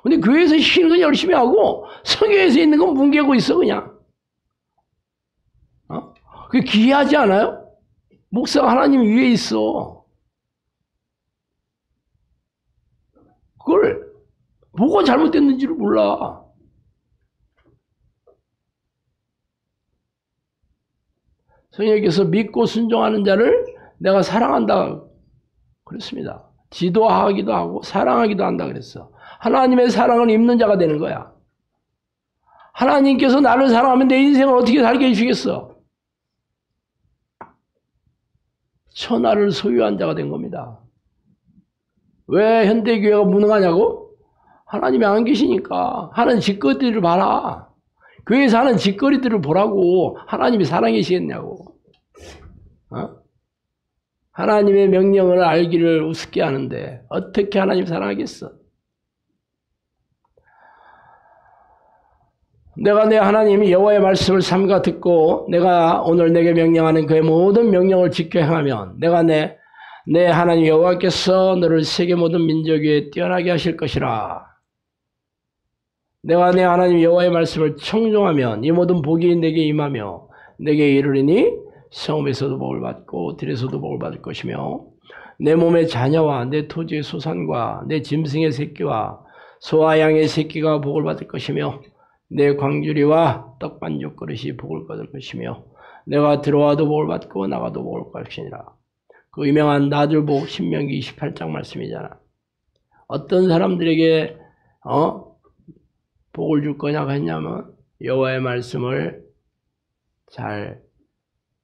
근데 교회에서 시키는 건 열심히 하고 성경에서 있는 건 뭉개고 있어 그냥. 그게 기이하지 않아요? 목사가 하나님 위에 있어. 그걸 뭐가 잘못됐는지를 몰라. 성령께서 믿고 순종하는 자를 내가 사랑한다 그랬습니다. 지도하기도 하고 사랑하기도 한다 그랬어. 하나님의 사랑을 입는 자가 되는 거야. 하나님께서 나를 사랑하면 내 인생을 어떻게 살게 해주시겠어? 천하를 소유한 자가 된 겁니다. 왜 현대교회가 무능하냐고? 하나님이 안 계시니까. 하는 짓거리들을 봐라. 교회에서 하는 짓거리들을 보라고. 하나님이 살아계시겠냐고. 하나님의 명령을 알기를 우습게 하는데 어떻게 하나님 사랑하겠어? 내가 내 하나님 여호와의 말씀을 삼가 듣고 내가 오늘 내게 명령하는 그의 모든 명령을 지켜 행하면 내가 내 하나님 여호와께서 너를 세계 모든 민족 위에 뛰어나게 하실 것이라. 내가 내 하나님 여호와의 말씀을 청종하면 이 모든 복이 내게 임하며 내게 이르리니 성읍에서도 복을 받고 들에서도 복을 받을 것이며 내 몸의 자녀와 내 토지의 소산과 내 짐승의 새끼와 소와 양의 새끼가 복을 받을 것이며 내 광주리와 떡반죽 그릇이 복을 받을 것이며 내가 들어와도 복을 받고 나가도 복을 받을 것이니라. 그 유명한 나들복 신명기 28장 말씀이잖아. 어떤 사람들에게 복을 줄 거냐고 했냐면 여호와의 말씀을 잘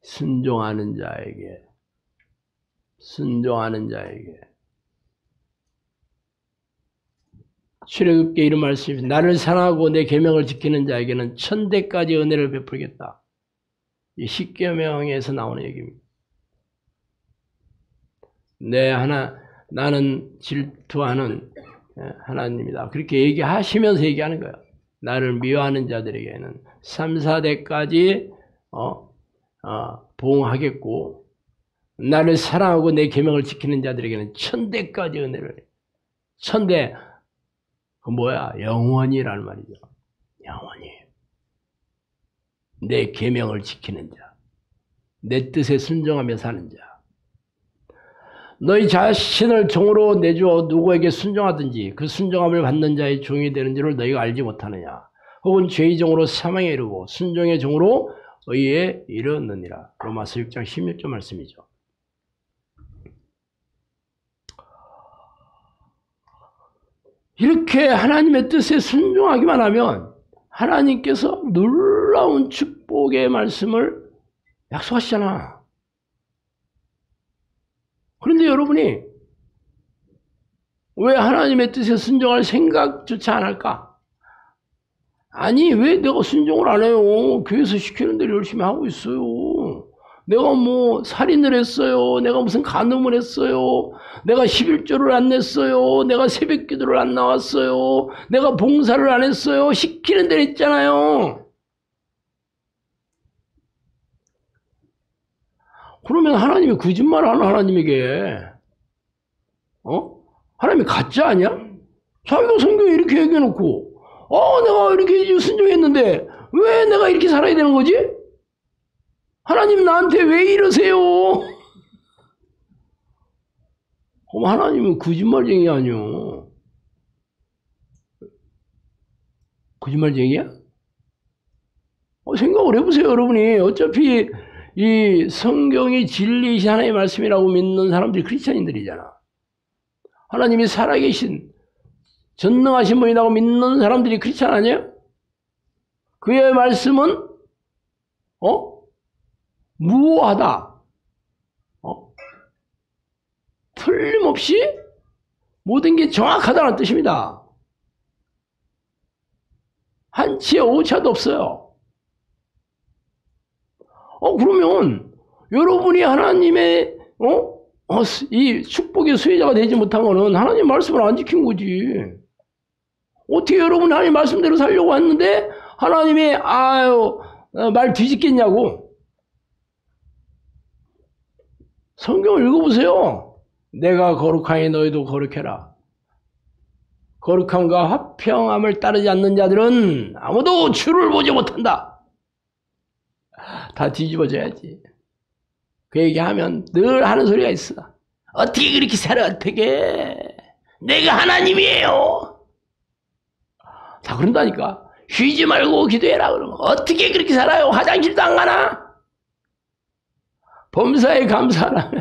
순종하는 자에게 출애굽기에 이런 말씀이 나를 사랑하고 내 계명을 지키는 자에게는 천대까지 은혜를 베풀겠다. 이 십계명에서 나오는 얘기입니다. 나는 질투하는 하나님이다. 그렇게 얘기하시면서 얘기하는 거야. 나를 미워하는 자들에게는 3, 4대까지 보응하겠고 나를 사랑하고 내 계명을 지키는 자들에게는 천대까지 은혜를 해. 천대, 그 뭐야? 영원이라는 말이죠. 영원히. 내 계명을 지키는 자. 내 뜻에 순종하며 사는 자. 너희 자신을 종으로 내주어 누구에게 순종하든지 그 순종함을 받는 자의 종이 되는 줄을 너희가 알지 못하느냐. 혹은 죄의 종으로 사망에 이르고 순종의 종으로 의에 이르느니라. 로마서 6장 16절 말씀이죠. 이렇게 하나님의 뜻에 순종하기만 하면 하나님께서 놀라운 축복의 말씀을 약속하시잖아. 그런데 여러분이 왜 하나님의 뜻에 순종할 생각조차 안 할까? 아니, 왜 내가 순종을 안 해요? 교회에서 시키는 대로 열심히 하고 있어요. 내가 뭐 살인을 했어요. 내가 무슨 간음을 했어요. 내가 11조를 안 냈어요. 내가 새벽기도를 안 나왔어요. 내가 봉사를 안 했어요. 시키는 대로 했잖아요. 그러면 하나님이 거짓말하는 하나님에게 하나님이 가짜 아니야? 자기가 성경에 이렇게 얘기해놓고 내가 이렇게 순종했는데 왜 내가 이렇게 살아야 되는 거지? 하나님 나한테 왜 이러세요? 그럼 하나님은 거짓말쟁이 아니요. 거짓말쟁이야? 생각을 해보세요, 여러분이. 어차피 이 성경이 진리이신 하나님의 말씀이라고 믿는 사람들이 크리스찬인들이잖아. 하나님이 살아계신 전능하신 분이라고 믿는 사람들이 크리스찬 아니에요? 그의 말씀은 무오하다. 틀림없이 모든 게 정확하다는 뜻입니다. 한치의 오차도 없어요. 그러면 여러분이 하나님의 이 축복의 수혜자가 되지 못한 거는 하나님 말씀을 안 지킨 거지. 어떻게 여러분이 하나님 말씀대로 살려고 했는데 하나님이 말 뒤집겠냐고. 성경을 읽어보세요. 내가 거룩하니 너희도 거룩해라. 거룩함과 화평함을 따르지 않는 자들은 아무도 주를 보지 못한다. 다 뒤집어져야지. 그 얘기하면 늘 하는 소리가 있어. 어떻게 그렇게 살아, 어떻게. 내가 하나님이에요. 다 그런다니까. 쉬지 말고 기도해라. 그러면 어떻게 그렇게 살아요? 화장실도 안 가나? 범사에 감사하라.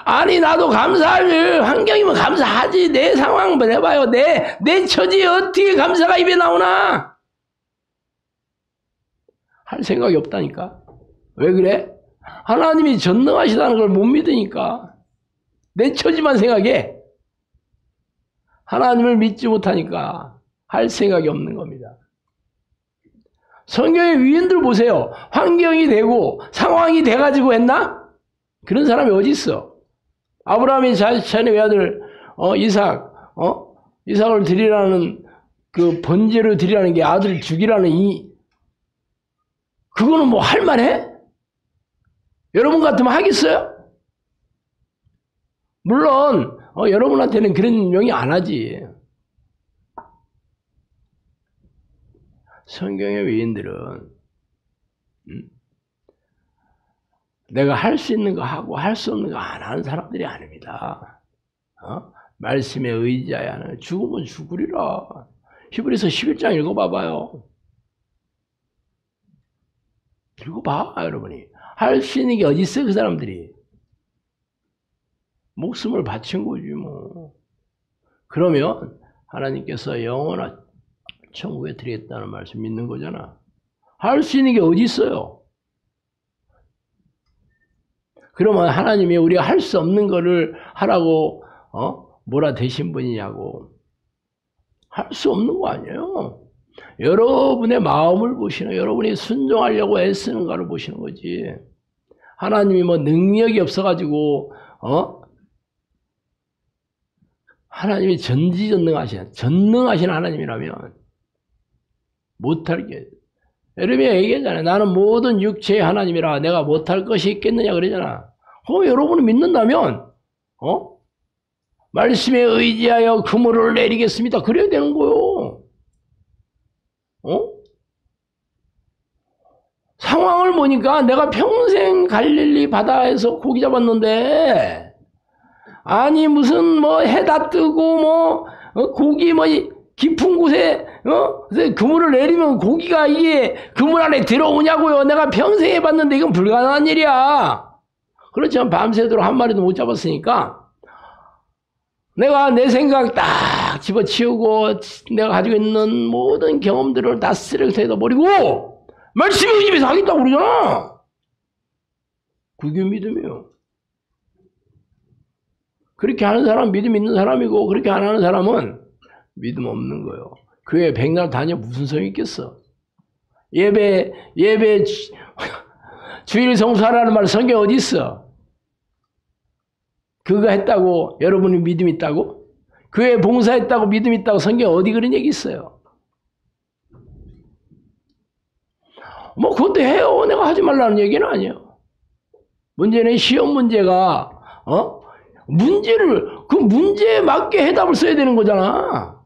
아니, 나도 감사할 환경이면 감사하지. 내 상황 해봐요. 내 처지에 어떻게 감사가 입에 나오나? 할 생각이 없다니까. 왜 그래? 하나님이 전능하시다는 걸 못 믿으니까. 내 처지만 생각해. 하나님을 믿지 못하니까 할 생각이 없는 겁니다. 성경의 위인들 보세요. 환경이 되고 상황이 돼가지고 했나? 그런 사람이 어디 있어? 아브라함이 자신의 외아들 이삭을 드리라는 그 번제로 드리라는 게 아들을 죽이라는 그거는 뭐 할만해? 여러분 같으면 하겠어요? 물론 여러분한테는 그런 명이 안 하지. 성경의 위인들은 내가 할 수 있는 거 하고 할 수 없는 거 안 하는 사람들이 아닙니다. 말씀에 의지해야 하는. 죽으면 죽으리라. 히브리서 11장 읽어봐봐요. 읽어봐, 여러분이. 할 수 있는 게 어디 있어, 그 사람들이. 목숨을 바친 거지, 뭐. 그러면 하나님께서 영원한 천국에 드리겠다는 말씀 믿는 거잖아. 할 수 있는 게 어디 있어요? 그러면 하나님이 우리가 할 수 없는 거를 하라고 뭐라 되신 분이냐고. 할 수 없는 거 아니에요. 여러분의 마음을 보시는, 여러분이 순종하려고 애쓰는가를 보시는 거지. 하나님이 뭐 능력이 없어가지고 하나님이 전능하신 하나님이라면 못할 게. 예레미야 얘기했잖아요. 나는 모든 육체의 하나님이라 내가 못할 것이 있겠느냐 그러잖아. 여러분이 믿는다면, 말씀에 의지하여 그물을 내리겠습니다. 그래야 되는 거요. 상황을 보니까 내가 평생 갈릴리 바다에서 고기 잡았는데, 아니, 무슨 해다 뜨고, 고기 깊은 곳에, 그물을 내리면 고기가 이게 그물 안에 들어오냐고요. 내가 평생 해봤는데 이건 불가능한 일이야. 그렇지만 밤새도록 한 마리도 못 잡았으니까, 내가 내 생각 딱 집어치우고 내가 가지고 있는 모든 경험들을 다 쓰레기통에다 버리고 말씀이 의지해서 하겠다고 그러잖아. 그게 믿음이에요. 그렇게 하는 사람은 믿음 있는 사람이고 그렇게 안 하는 사람은 믿음 없는 거예요. 교회 백날 다녀 무슨 소용이 있겠어. 예배 주일 성수하라는 말 성경에 어디 있어? 그거 했다고 여러분이 믿음 있다고? 교회 봉사했다고 믿음 있다고 성경에 어디 그런 얘기 있어요? 그것도 해요. 내가 하지 말라는 얘기는 아니에요. 문제는 시험 문제가 문제를 그 문제에 맞게 해답을 써야 되는 거잖아.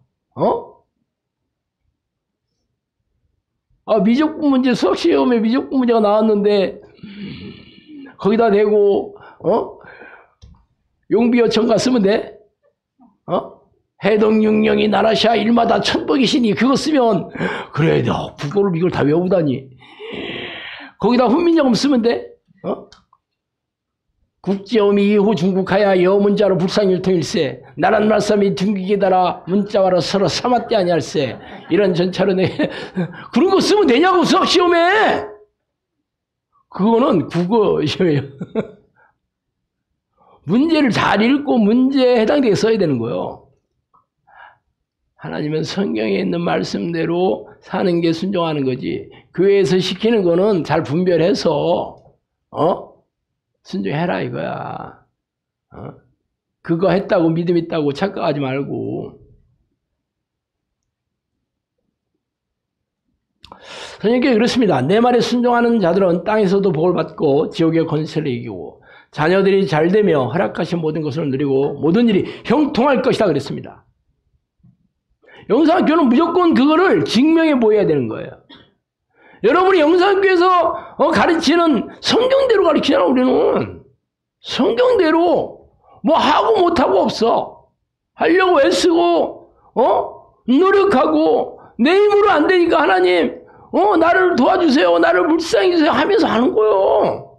미적분 문제 수학 시험에 미적분 문제가 나왔는데 거기다 대고 용비어천가 쓰면 돼? 해동육령이 나라샤 일마다 천복이시니 그거 쓰면 그래 너 국어를 이걸 다 외우다니. 거기다 훈민정음 쓰면 돼? 국제어미 이후 중국하야 여문자로 불상일통일세 나란 말씀이 둥기게 달아 문자와로 서로 삼았대 아니할세 이런 전차로네. 그런 거 쓰면 되냐고 수학 시험에. 그거는 국어 시험이에요. 문제를 잘 읽고 문제에 해당되게 써야 되는 거예요. 하나님은 성경에 있는 말씀대로 사는 게 순종하는 거지. 교회에서 시키는 거는 잘 분별해서 순종해라 이거야. 그거 했다고 믿음 있다고 착각하지 말고. 성경에 그렇습니다. 내 말에 순종하는 자들은 땅에서도 복을 받고 지옥의 권세를 이기고 자녀들이 잘되며 허락하신 모든 것을 누리고 모든 일이 형통할 것이다 그랬습니다. 영상교는 무조건 그거를 증명해 보여야 되는 거예요. 여러분이 영상교에서 가르치는 성경대로 가르치잖아. 우리는 성경대로 하고 못하고 없어. 하려고 애쓰고 노력하고 내 힘으로 안 되니까 하나님 나를 도와주세요. 나를 불쌍히 주세요 하면서 하는 거예요.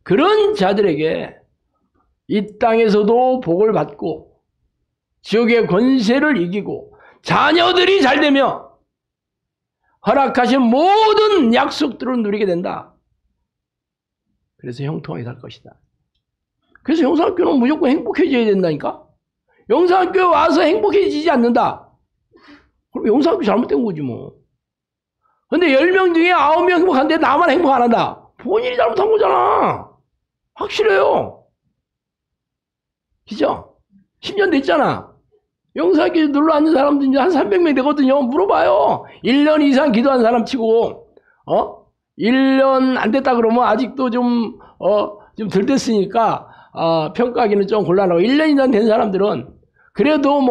그런 자들에게 이 땅에서도 복을 받고 지옥의 권세를 이기고 자녀들이 잘되며 허락하신 모든 약속들을 누리게 된다. 그래서 형통하게 살 것이다. 그래서 영상학교는 무조건 행복해져야 된다니까. 영상학교에 와서 행복해지지 않는다. 그럼 영상학교 잘못된 거지 뭐. 근데 10명 중에 9명 행복한데 나만 행복 안 한다. 본인이 잘못한 거잖아. 확실해요. 그죠? 10년 됐잖아. 영상학교에 놀러 앉은 사람도 이제 한 300명 되거든요. 물어봐요. 1년 이상 기도한 사람 치고 1년 안 됐다 그러면 아직도 좀 덜 됐으니까 평가하기는 좀 곤란하고 1년 이상 된 사람들은 그래도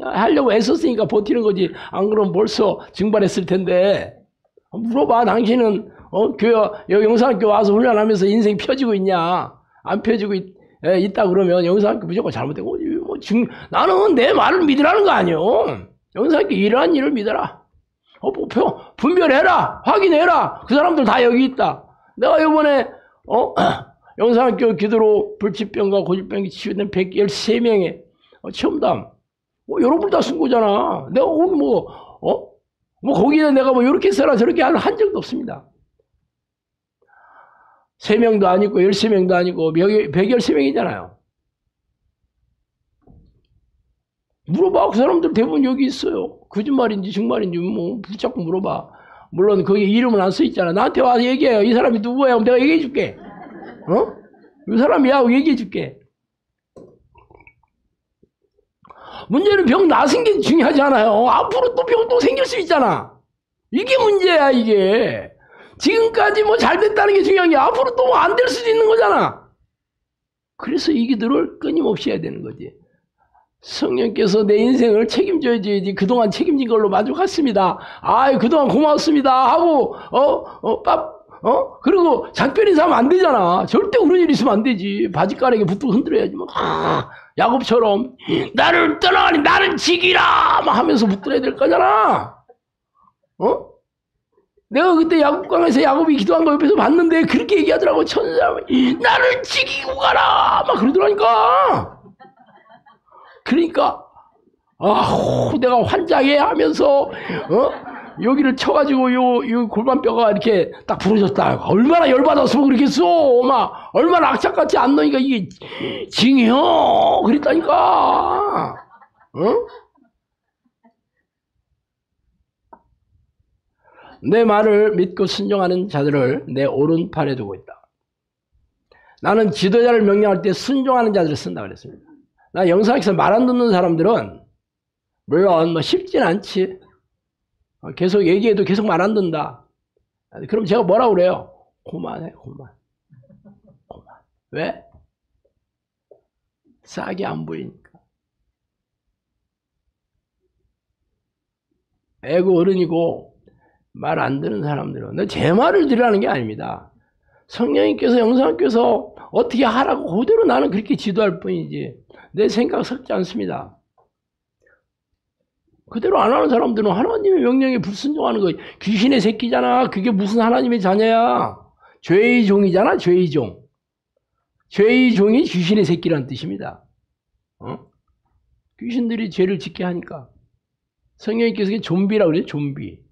하려고 애썼으니까 버티는 거지. 안 그러면 벌써 증발했을 텐데. 물어봐. 당신은 여기 영상학교 와서 훈련하면서 인생 펴지고 있냐? 안 펴지고 있다 그러면 영상학교 무조건 잘못되고 나는 내 말을 믿으라는 거 아니에요. 영상학교 일하는 일을 믿어라. 분별해라. 확인해라. 그 사람들 다 여기 있다. 내가 이번에 영상학교 기도로 불치병과 고질병이 치유된 113명의 체험담 여러분 다 쓴 거잖아. 내가 거기 거기에 내가 이렇게 써라 저렇게 한 적도 없습니다. 3명도 아니고 13명도 아니고 113명이잖아요. 물어봐. 그 사람들 대부분 여기 있어요. 거짓말인지 정말인지 붙잡고 물어봐. 물론 거기 이름은 안 써 있잖아. 나한테 와서 얘기해요. 이 사람이 누구야? 내가 얘기해 줄게. 이 사람이야. 얘기해 줄게. 문제는 병 나은 게 중요하지 않아요. 앞으로 또 병 또 생길 수 있잖아. 이게 문제야 이게. 지금까지 뭐 잘 됐다는 게 중요한 게 앞으로 또 안 될 수도 있는 거잖아. 그래서 이 기도를 끊임없이 해야 되는 거지. 성령께서 내 인생을 책임져야지. 그동안 책임진 걸로 만족했습니다. 아이, 그동안 고맙습니다. 하고, 그리고 작별 인사하면 안 되잖아. 절대 그런 일 있으면 안 되지. 바지가락에 붙들고 흔들어야지. 막, 야곱처럼, 나를 떠나니 나를 지기라! 막 하면서 붙들어야 될 거잖아. 내가 그때 야곱강에서 야곱이 기도한 거 옆에서 봤는데 그렇게 얘기하더라고. 천사, 나를 지키고 가라! 막 그러더라니까. 그러니까, 내가 환장해 하면서, 여기를 쳐가지고 요 골반뼈가 이렇게 딱 부러졌다. 얼마나 열받았으면 그렇겠어. 막, 얼마나 악착같이 안 넣으니까 이게 징혀. 그랬다니까. 내 말을 믿고 순종하는 자들을 내 오른팔에 두고 있다. 나는 지도자를 명령할 때 순종하는 자들을 쓴다 그랬습니다. 나 영상에서 말 안 듣는 사람들은 물론 뭐 쉽진 않지. 계속 얘기해도 계속 말 안 듣는다. 그럼 제가 뭐라고 그래요? 고만해, 고만. 왜? 싹이 안 보이니까. 애고 어른이고 말 안 듣는 사람들은 제 말을 들으라는 게 아닙니다. 성령님께서 영상학교에서 어떻게 하라고 그대로 나는 그렇게 지도할 뿐이지 내 생각 섞지 않습니다. 그대로 안 하는 사람들은 하나님의 명령에 불순종하는 거 귀신의 새끼잖아. 그게 무슨 하나님의 자녀야. 죄의 종이잖아. 죄의 종. 죄의 종이 귀신의 새끼라는 뜻입니다. 귀신들이 죄를 짓게 하니까. 성령님께서 좀비라고 그래요. 좀비.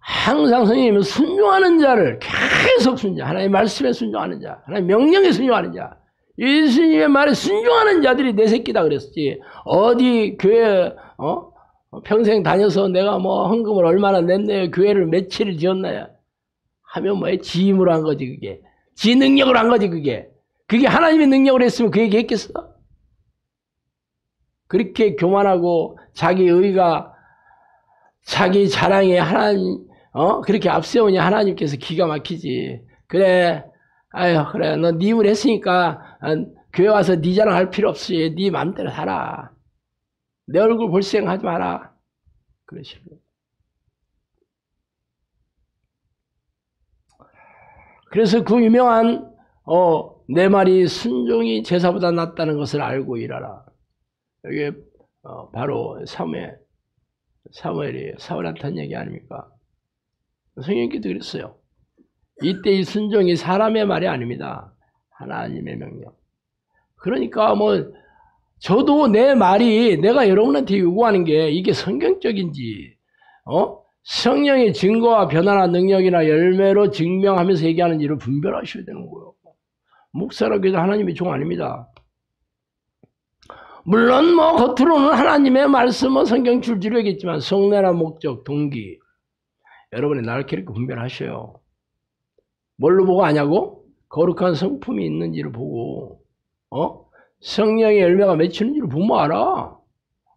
항상 성령님은 순종하는 자를 계속 순종, 하나님의 말씀에 순종하는 자, 하나님의 명령에 순종하는 자, 예수님의 말에 순종하는 자들이 내 새끼다 그랬었지. 어디 교회 평생 다녀서 내가 뭐 헌금을 얼마나 냈네, 교회를 며칠을 지었나요? 하면 뭐에 지 힘으로 한 거지 그게. 지 능력으로 한 거지 그게. 그게 하나님의 능력으로 했으면 그 얘기 했겠어? 그렇게 교만하고 자기 의가 자기 자랑에 하나님 그렇게 앞세우니 하나님께서 기가 막히지. 그래, 아유, 그래, 너 네 힘을 했으니까 교회 와서 네 자랑할 필요 없이 네 마음대로 살아. 내 얼굴 볼 생각하지 마라. 그러시고. 그래서 그 유명한 내 말이 순종이 제사보다 낫다는 것을 알고 일하라. 이게 바로 사무엘이에요. 사울한테 한 얘기 아닙니까? 성령께도 그랬어요. 이때 이 순종이 사람의 말이 아닙니다. 하나님의 명령. 그러니까 저도 내 말이 내가 여러분한테 요구하는 게 이게 성경적인지 성령의 증거와 변화나 능력이나 열매로 증명하면서 얘기하는지를 분별하셔야 되는 거예요. 목사라고 해도 하나님의 종 아닙니다. 물론 겉으로는 하나님의 말씀은 성경 줄줄이 얘기했지만 성례나 목적, 동기 여러분이 날카롭게 분별하셔요. 뭘로 보고 아냐고? 거룩한 성품이 있는지를 보고 성령의 열매가 맺히는지를 보면 알아.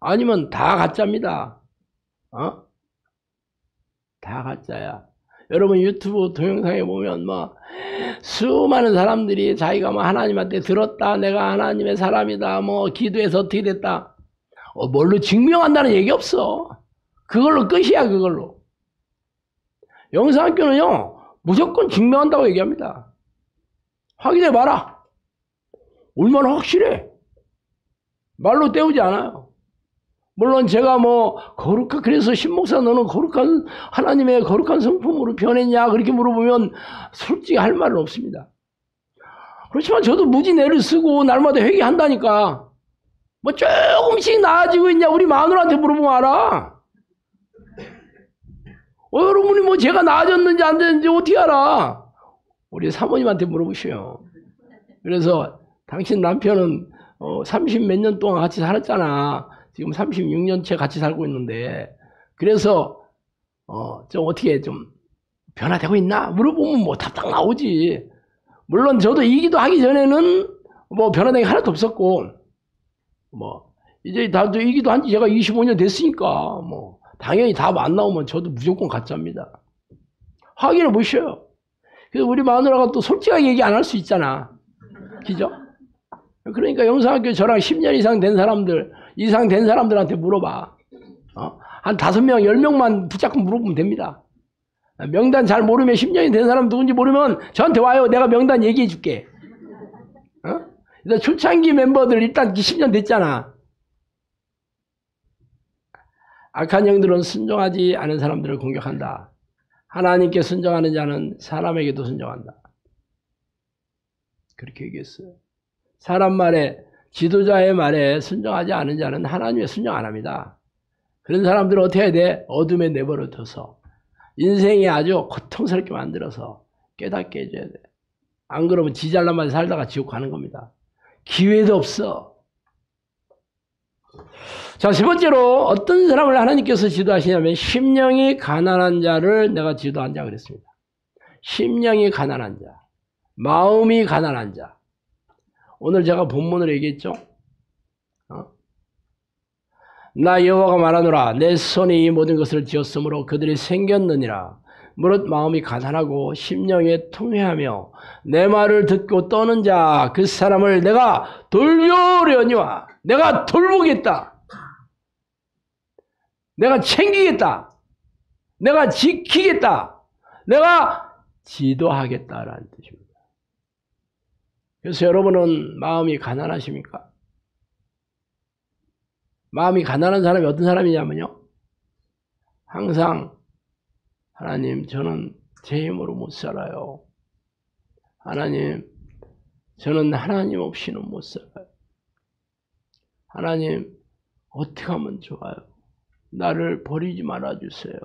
아니면 다 가짜입니다. 다 가짜야. 여러분 유튜브 동영상에 보면 수많은 사람들이 자기가 하나님한테 들었다, 내가 하나님의 사람이다, 기도해서 어떻게 됐다, 뭘로 증명한다는 얘기 없어. 그걸로 끝이야. 그걸로. 영상학교는요 무조건 증명한다고 얘기합니다. 확인해 봐라. 얼마나 확실해. 말로 때우지 않아요. 물론 제가 거룩한, 그래서 신목사 너는 거룩한, 하나님의 거룩한 성품으로 변했냐? 그렇게 물어보면 솔직히 할 말은 없습니다. 그렇지만 저도 무지 애를 쓰고 날마다 회개한다니까. 조금씩 나아지고 있냐? 우리 마누라한테 물어보면 알아. 여러분이 제가 나아졌는지 안 됐는지 어떻게 알아? 우리 사모님한테 물어보셔요. 그래서 당신 남편은 30 몇 년 동안 같이 살았잖아. 지금 36년째 같이 살고 있는데, 그래서 좀 어떻게 좀 변화되고 있나? 물어보면 답답 나오지. 물론 저도 이 기도하기 전에는 변화된 게 하나도 없었고, 이제 나도 이 기도한 지 제가 25년 됐으니까 당연히 답 안 나오면 저도 무조건 가짜입니다. 확인을 못 쉬어요. 그래서 우리 마누라가 또 솔직하게 얘기 안 할 수 있잖아. 그죠? 그러니까 영성학교 저랑 10년 이상 된 사람들한테 물어봐. 한 5명, 10명만 붙잡고 물어보면 됩니다. 명단 잘 모르면 10년이 된 사람 누군지 모르면 저한테 와요. 내가 명단 얘기해 줄게. 일단 초창기 멤버들 일단 10년 됐잖아. 악한 영들은 순종하지 않은 사람들을 공격한다. 하나님께 순종하는 자는 사람에게도 순종한다. 그렇게 얘기했어요. 사람 말에, 지도자의 말에 순종하지 않은 자는 하나님의 순종 안 합니다. 그런 사람들은 어떻게 해야 돼? 어둠에 내버려둬서 인생이 아주 고통스럽게 만들어서 깨닫게 해줘야 돼. 안 그러면 지 잘난 맛에 살다가 지옥 가는 겁니다. 기회도 없어. 자, 세 번째로 어떤 사람을 하나님께서 지도하시냐면 심령이 가난한 자를 내가 지도한다 그랬습니다. 심령이 가난한 자, 마음이 가난한 자. 오늘 제가 본문으로 얘기했죠. 나 여호와가 말하노라 내 손이 이 모든 것을 지었으므로 그들이 생겼느니라. 무릇 마음이 가난하고 심령에 통회하며 내 말을 듣고 떠는 자 그 사람을 내가 돌보려니와 내가 돌보겠다. 내가 챙기겠다. 내가 지키겠다. 내가 지도하겠다라는 뜻입니다. 그래서 여러분은 마음이 가난하십니까? 마음이 가난한 사람이 어떤 사람이냐면요. 항상 하나님 저는 제 힘으로 못 살아요. 하나님 저는 하나님 없이는 못 살아요. 하나님 어떻게 하면 좋아요? 나를 버리지 말아주세요.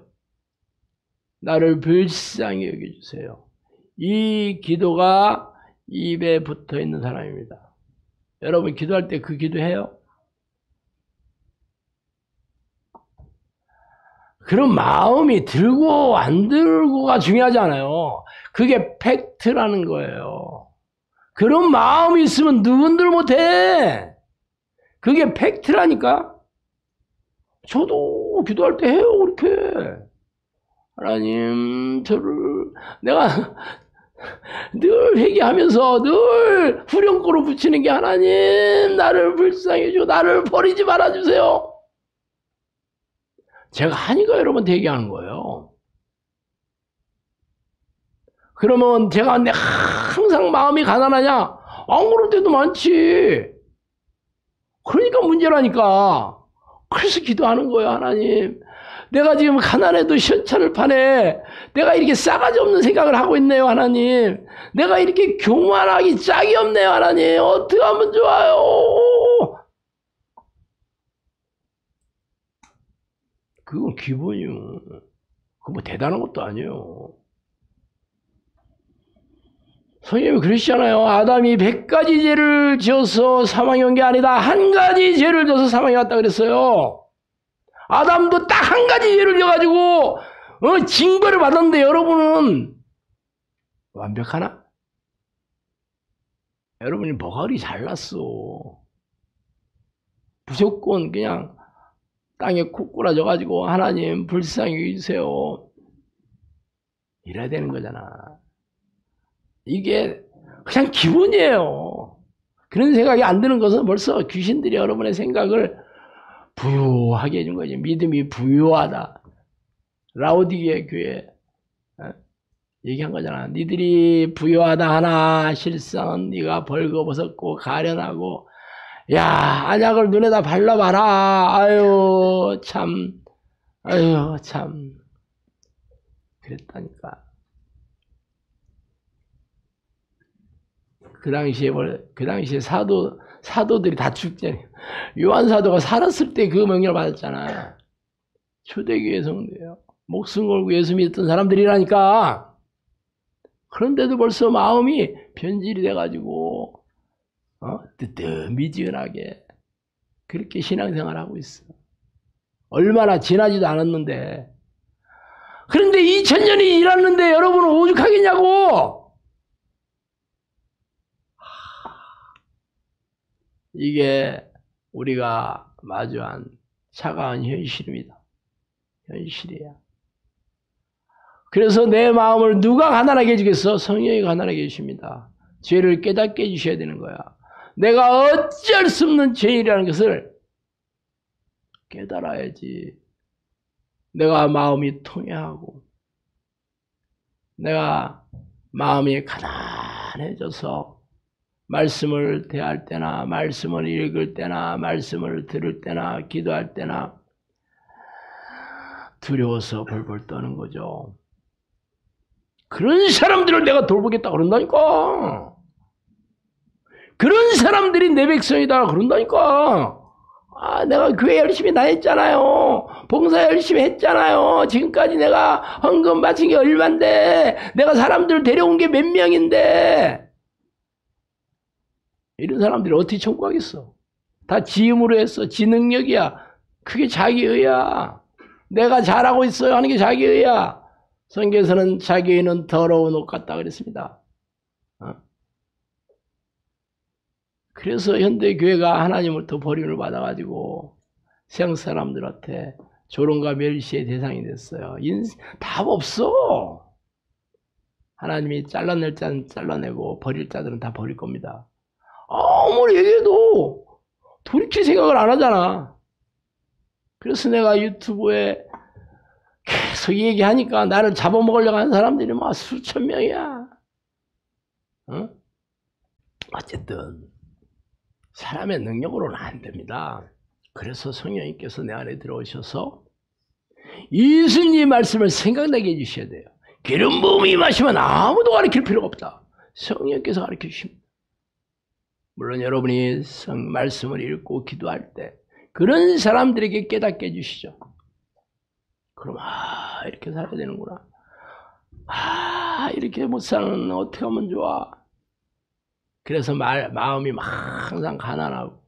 나를 불쌍히 여겨주세요. 이 기도가 입에 붙어있는 사람입니다. 여러분 기도할 때 그 기도해요? 그런 마음이 들고 안 들고가 중요하지 않아요. 그게 팩트라는 거예요. 그런 마음이 있으면 누군들 못해. 그게 팩트라니까. 저도 기도할 때 해요, 그렇게. 하나님, 내가 늘 회개하면서 늘 후렴구로 붙이는 게 하나님, 나를 불쌍히 해주고, 나를 버리지 말아주세요. 제가 하니까 여러분한테 얘기하는 거예요. 그러면 제가 항상 마음이 가난하냐? 안 그럴 때도 많지. 그러니까 문제라니까. 그래서 기도하는 거예요, 하나님. 내가 지금 가난해도 시원찮을 판에 내가 이렇게 싸가지 없는 생각을 하고 있네요, 하나님. 내가 이렇게 교만하기 짝이 없네요, 하나님. 어떻게 하면 좋아요? 그건 기본이요. 그거 뭐 대단한 것도 아니에요. 성경이 그러시잖아요. 아담이 100가지 죄를 지어서 사망이 온 게 아니다. 한 가지 죄를 져서 사망이 왔다 그랬어요. 아담도 딱 한 가지 죄를 져가지고 징벌을 받았는데 여러분은 완벽하나? 여러분이 뭐가 그리 잘났어. 무조건 그냥 땅에 콕 꿇어져가지고 하나님 불쌍히 해주세요. 이래야 되는 거잖아. 이게 그냥 기본이에요. 그런 생각이 안 드는 것은 벌써 귀신들이 여러분의 생각을 부유하게 해준 거지. 믿음이 부유하다. 라오디게 교회 얘기한 거잖아. 니들이 부유하다 하나 실상은 네가 벌거벗었고 가련하고 야 안약을 눈에다 발라봐라. 아유 참 그랬다니까. 그 당시에 사도들이 다 죽잖아요. 요한 사도가 살았을 때 그 명령을 받았잖아. 초대교회 성도예요. 목숨 걸고 예수 믿었던 사람들이라니까. 그런데도 벌써 마음이 변질이 돼가지고 뜨뜻미지근하게 그렇게 신앙생활을 하고 있어. 얼마나 지나지도 않았는데. 그런데 2000년이 지났는데 여러분은 오죽하겠냐고. 이게 우리가 마주한 차가운 현실입니다. 현실이야. 그래서 내 마음을 누가 가난하게 해주겠어? 성령이 가난하게 해주십니다. 죄를 깨닫게 해주셔야 되는 거야. 내가 어쩔 수 없는 죄인이라는 것을 깨달아야지. 내가 마음이 통해하고 내가 마음이 가난해져서 말씀을 대할 때나 말씀을 읽을 때나 말씀을 들을 때나 기도할 때나 두려워서 벌벌 떠는 거죠. 그런 사람들을 내가 돌보겠다 그런다니까. 그런 사람들이 내 백성이다 그런다니까. 아, 내가 교회 열심히 다녔잖아요. 봉사 열심히 했잖아요. 지금까지 내가 헌금 바친 게 얼만데, 내가 사람들 데려온 게 몇 명인데. 이런 사람들이 어떻게 천국하겠어? 다 지 힘으로 했어. 지 능력이야. 그게 자기 의야. 내가 잘하고 있어요 하는 게 자기 의야. 성경에서는 자기 의는 더러운 옷 같다 그랬습니다. 그래서 현대 교회가 하나님을 더 버림을 받아가지고 세상 사람들한테 조롱과 멸시의 대상이 됐어요. 답 없어. 하나님이 잘라낼 자는 잘라내고 버릴 자들은 다 버릴 겁니다. 아무리 얘기해도 돌이킬 생각을 안 하잖아. 그래서 내가 유튜브에 계속 얘기하니까 나를 잡아먹으려고 하는 사람들이 막 수천 명이야. 어쨌든 사람의 능력으로는 안 됩니다. 그래서 성령님께서 내 안에 들어오셔서 예수님 말씀을 생각나게 해주셔야 돼요. 기름 부음이 임하시면 아무도 가르칠 필요가 없다. 성령께서 가르쳐 주십니다. 물론 여러분이 말씀을 읽고 기도할 때 그런 사람들에게 깨닫게 해주시죠. 그럼 이렇게 살아야 되는구나. 이렇게 못 사는 어떻게 하면 좋아. 그래서 마음이 막 항상 가난하고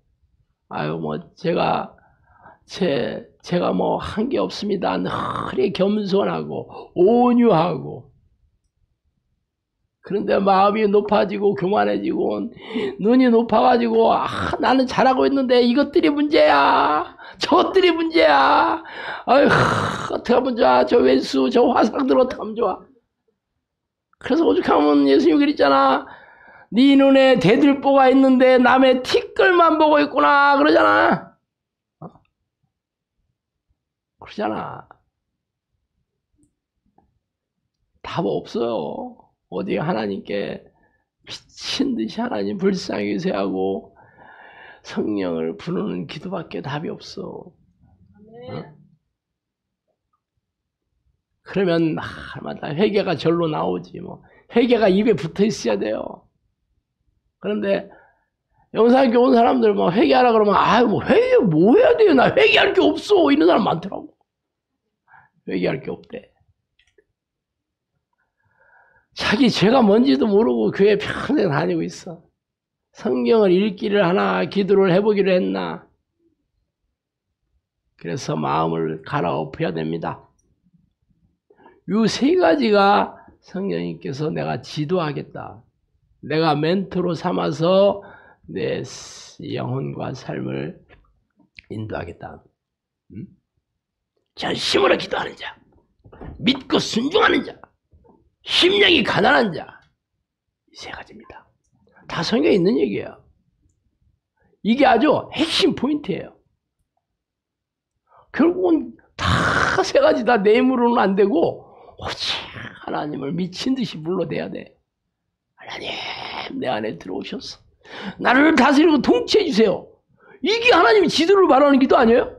제가 뭐 한 게 없습니다. 늘 겸손하고 온유하고. 그런데 마음이 높아지고 교만해지고 눈이 높아가지고 나는 잘하고 있는데 이것들이 문제야. 저것들이 문제야. 어떻게 하면 좋아. 저 왼수 저 화상들 어떻게 하면 좋아. 그래서 오죽하면 예수님이 그랬잖아. 네 눈에 대들보가 있는데 남의 티끌만 보고 있구나 그러잖아. 그러잖아. 답 없어요. 어디 하나님께 미친 듯이 하나님 불쌍히 여기세하고 성령을 부르는 기도밖에 답이 없어. 그러면 날마다 회개가 절로 나오지 뭐. 회개가 입에 붙어 있어야 돼요. 그런데 영상교회 온 사람들 뭐 회개하라 그러면 회개 뭐 해야 돼요? 나 회개할 게 없어. 이런 사람 많더라고. 회개할 게 없대. 자기 죄가 뭔지도 모르고 교회 평생 다니고 있어. 성경을 읽기를 하나 기도를 해보기로 했나. 그래서 마음을 갈아엎어야 됩니다. 이 세 가지가 성령님께서 내가 지도하겠다. 내가 멘토로 삼아서 내 영혼과 삶을 인도하겠다. 전심으로 기도하는 자, 믿고 순종하는 자, 심령이 가난한 자, 이 세 가지입니다. 다 성경에 있는 얘기예요. 이게 아주 핵심 포인트예요. 결국은 다 세 가지 다 내 힘으로는 안 되고 오직 하나님을 미친 듯이 불러대야 돼. 하나님 내 안에 들어오셔서 나를 다스리고 통치해 주세요. 이게 하나님이 지도를 말하는 기도 아니에요?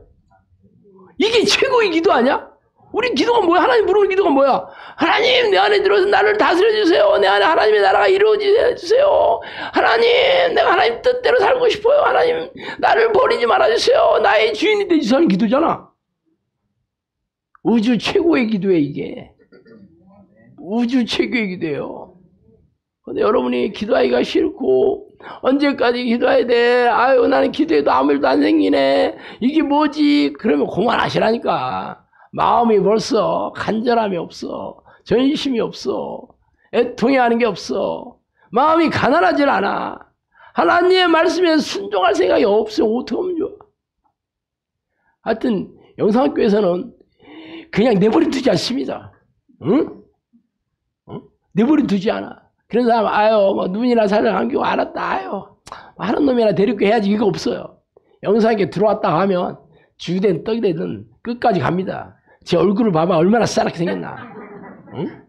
이게 최고의 기도 아니야? 우리 기도가 뭐야? 하나님 부르는 기도가 뭐야? 하나님 내 안에 들어서 나를 다스려 주세요. 내 안에 하나님의 나라가 이루어져 주세요. 하나님 내가 하나님 뜻대로 살고 싶어요. 하나님 나를 버리지 말아주세요. 나의 주인이 되주세요 하는 기도잖아. 우주 최고의 기도에 이게. 우주 최고의 기도예요. 근데 여러분이 기도하기가 싫고 언제까지 기도해야 돼? 나는 기도해도 아무 일도 안 생기네. 이게 뭐지? 그러면 그만하시라니까. 마음이 벌써 간절함이 없어. 전심이 없어. 애통해하는 게 없어. 마음이 가난하질 않아. 하나님의 말씀에 순종할 생각이 없으면 어떻게 하면 좋아? 하여튼 영상학교에서는 그냥 내버려 두지 않습니다. 응? 내버려 두지 않아. 그런 사람, 아유, 뭐, 눈이나 살을 안기고 알았다, 아유. 하는 놈이나 데리고 해야지. 이거 없어요. 영상에 들어왔다 하면 죽이든 떡이 되든 끝까지 갑니다. 제 얼굴을 봐봐. 얼마나 싸랗게 생겼나. 응?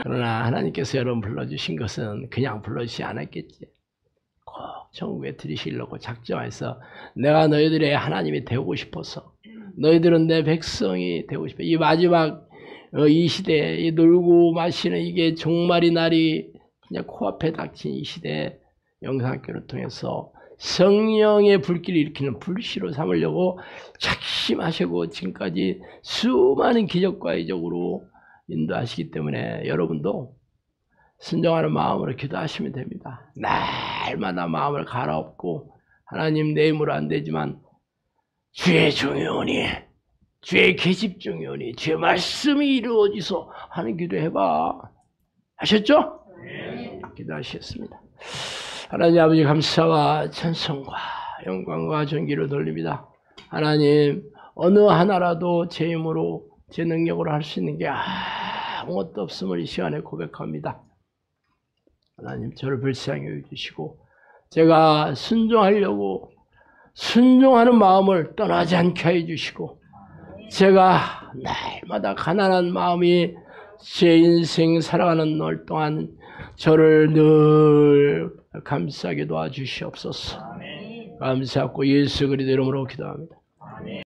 그러나 하나님께서 여러분 불러주신 것은 그냥 불러주지 않았겠지. 꼭 천국에 들이시려고 작정해서 내가 너희들의 하나님이 되고 싶어서, 너희들은 내 백성이 되고 싶어. 이 마지막 이 시대에 이 놀고 마시는 이게 종말의 날이 그냥 코앞에 닥친 이 시대에 영상학교를 통해서 성령의 불길을 일으키는 불씨로 삼으려고 작심하시고 지금까지 수많은 기적과 이적으로 인도하시기 때문에 여러분도 순종하는 마음으로 기도하시면 됩니다. 날마다 마음을 갈아엎고 하나님 내 힘으로 안 되지만 주의 종이오니 주의 계집 종이오니 주의 말씀이 이루어지소 하는 기도해봐. 하셨죠? 네. 기도하시겠습니다. 하나님 아버지 감사와 찬송과 영광과 존귀를 돌립니다. 하나님 어느 하나라도 제 힘으로 제 능력으로 할 수 있는 게 아무것도 없음을 이 시간에 고백합니다. 하나님 저를 불쌍히 여겨주시고 제가 순종하려고 순종하는 마음을 떠나지 않게 해주시고 제가 날마다 가난한 마음이 제 인생 살아가는 날 동안 저를 늘 감싸게 도와주시옵소서. 감사하고 예수 그리스도 이름으로 기도합니다. 아멘.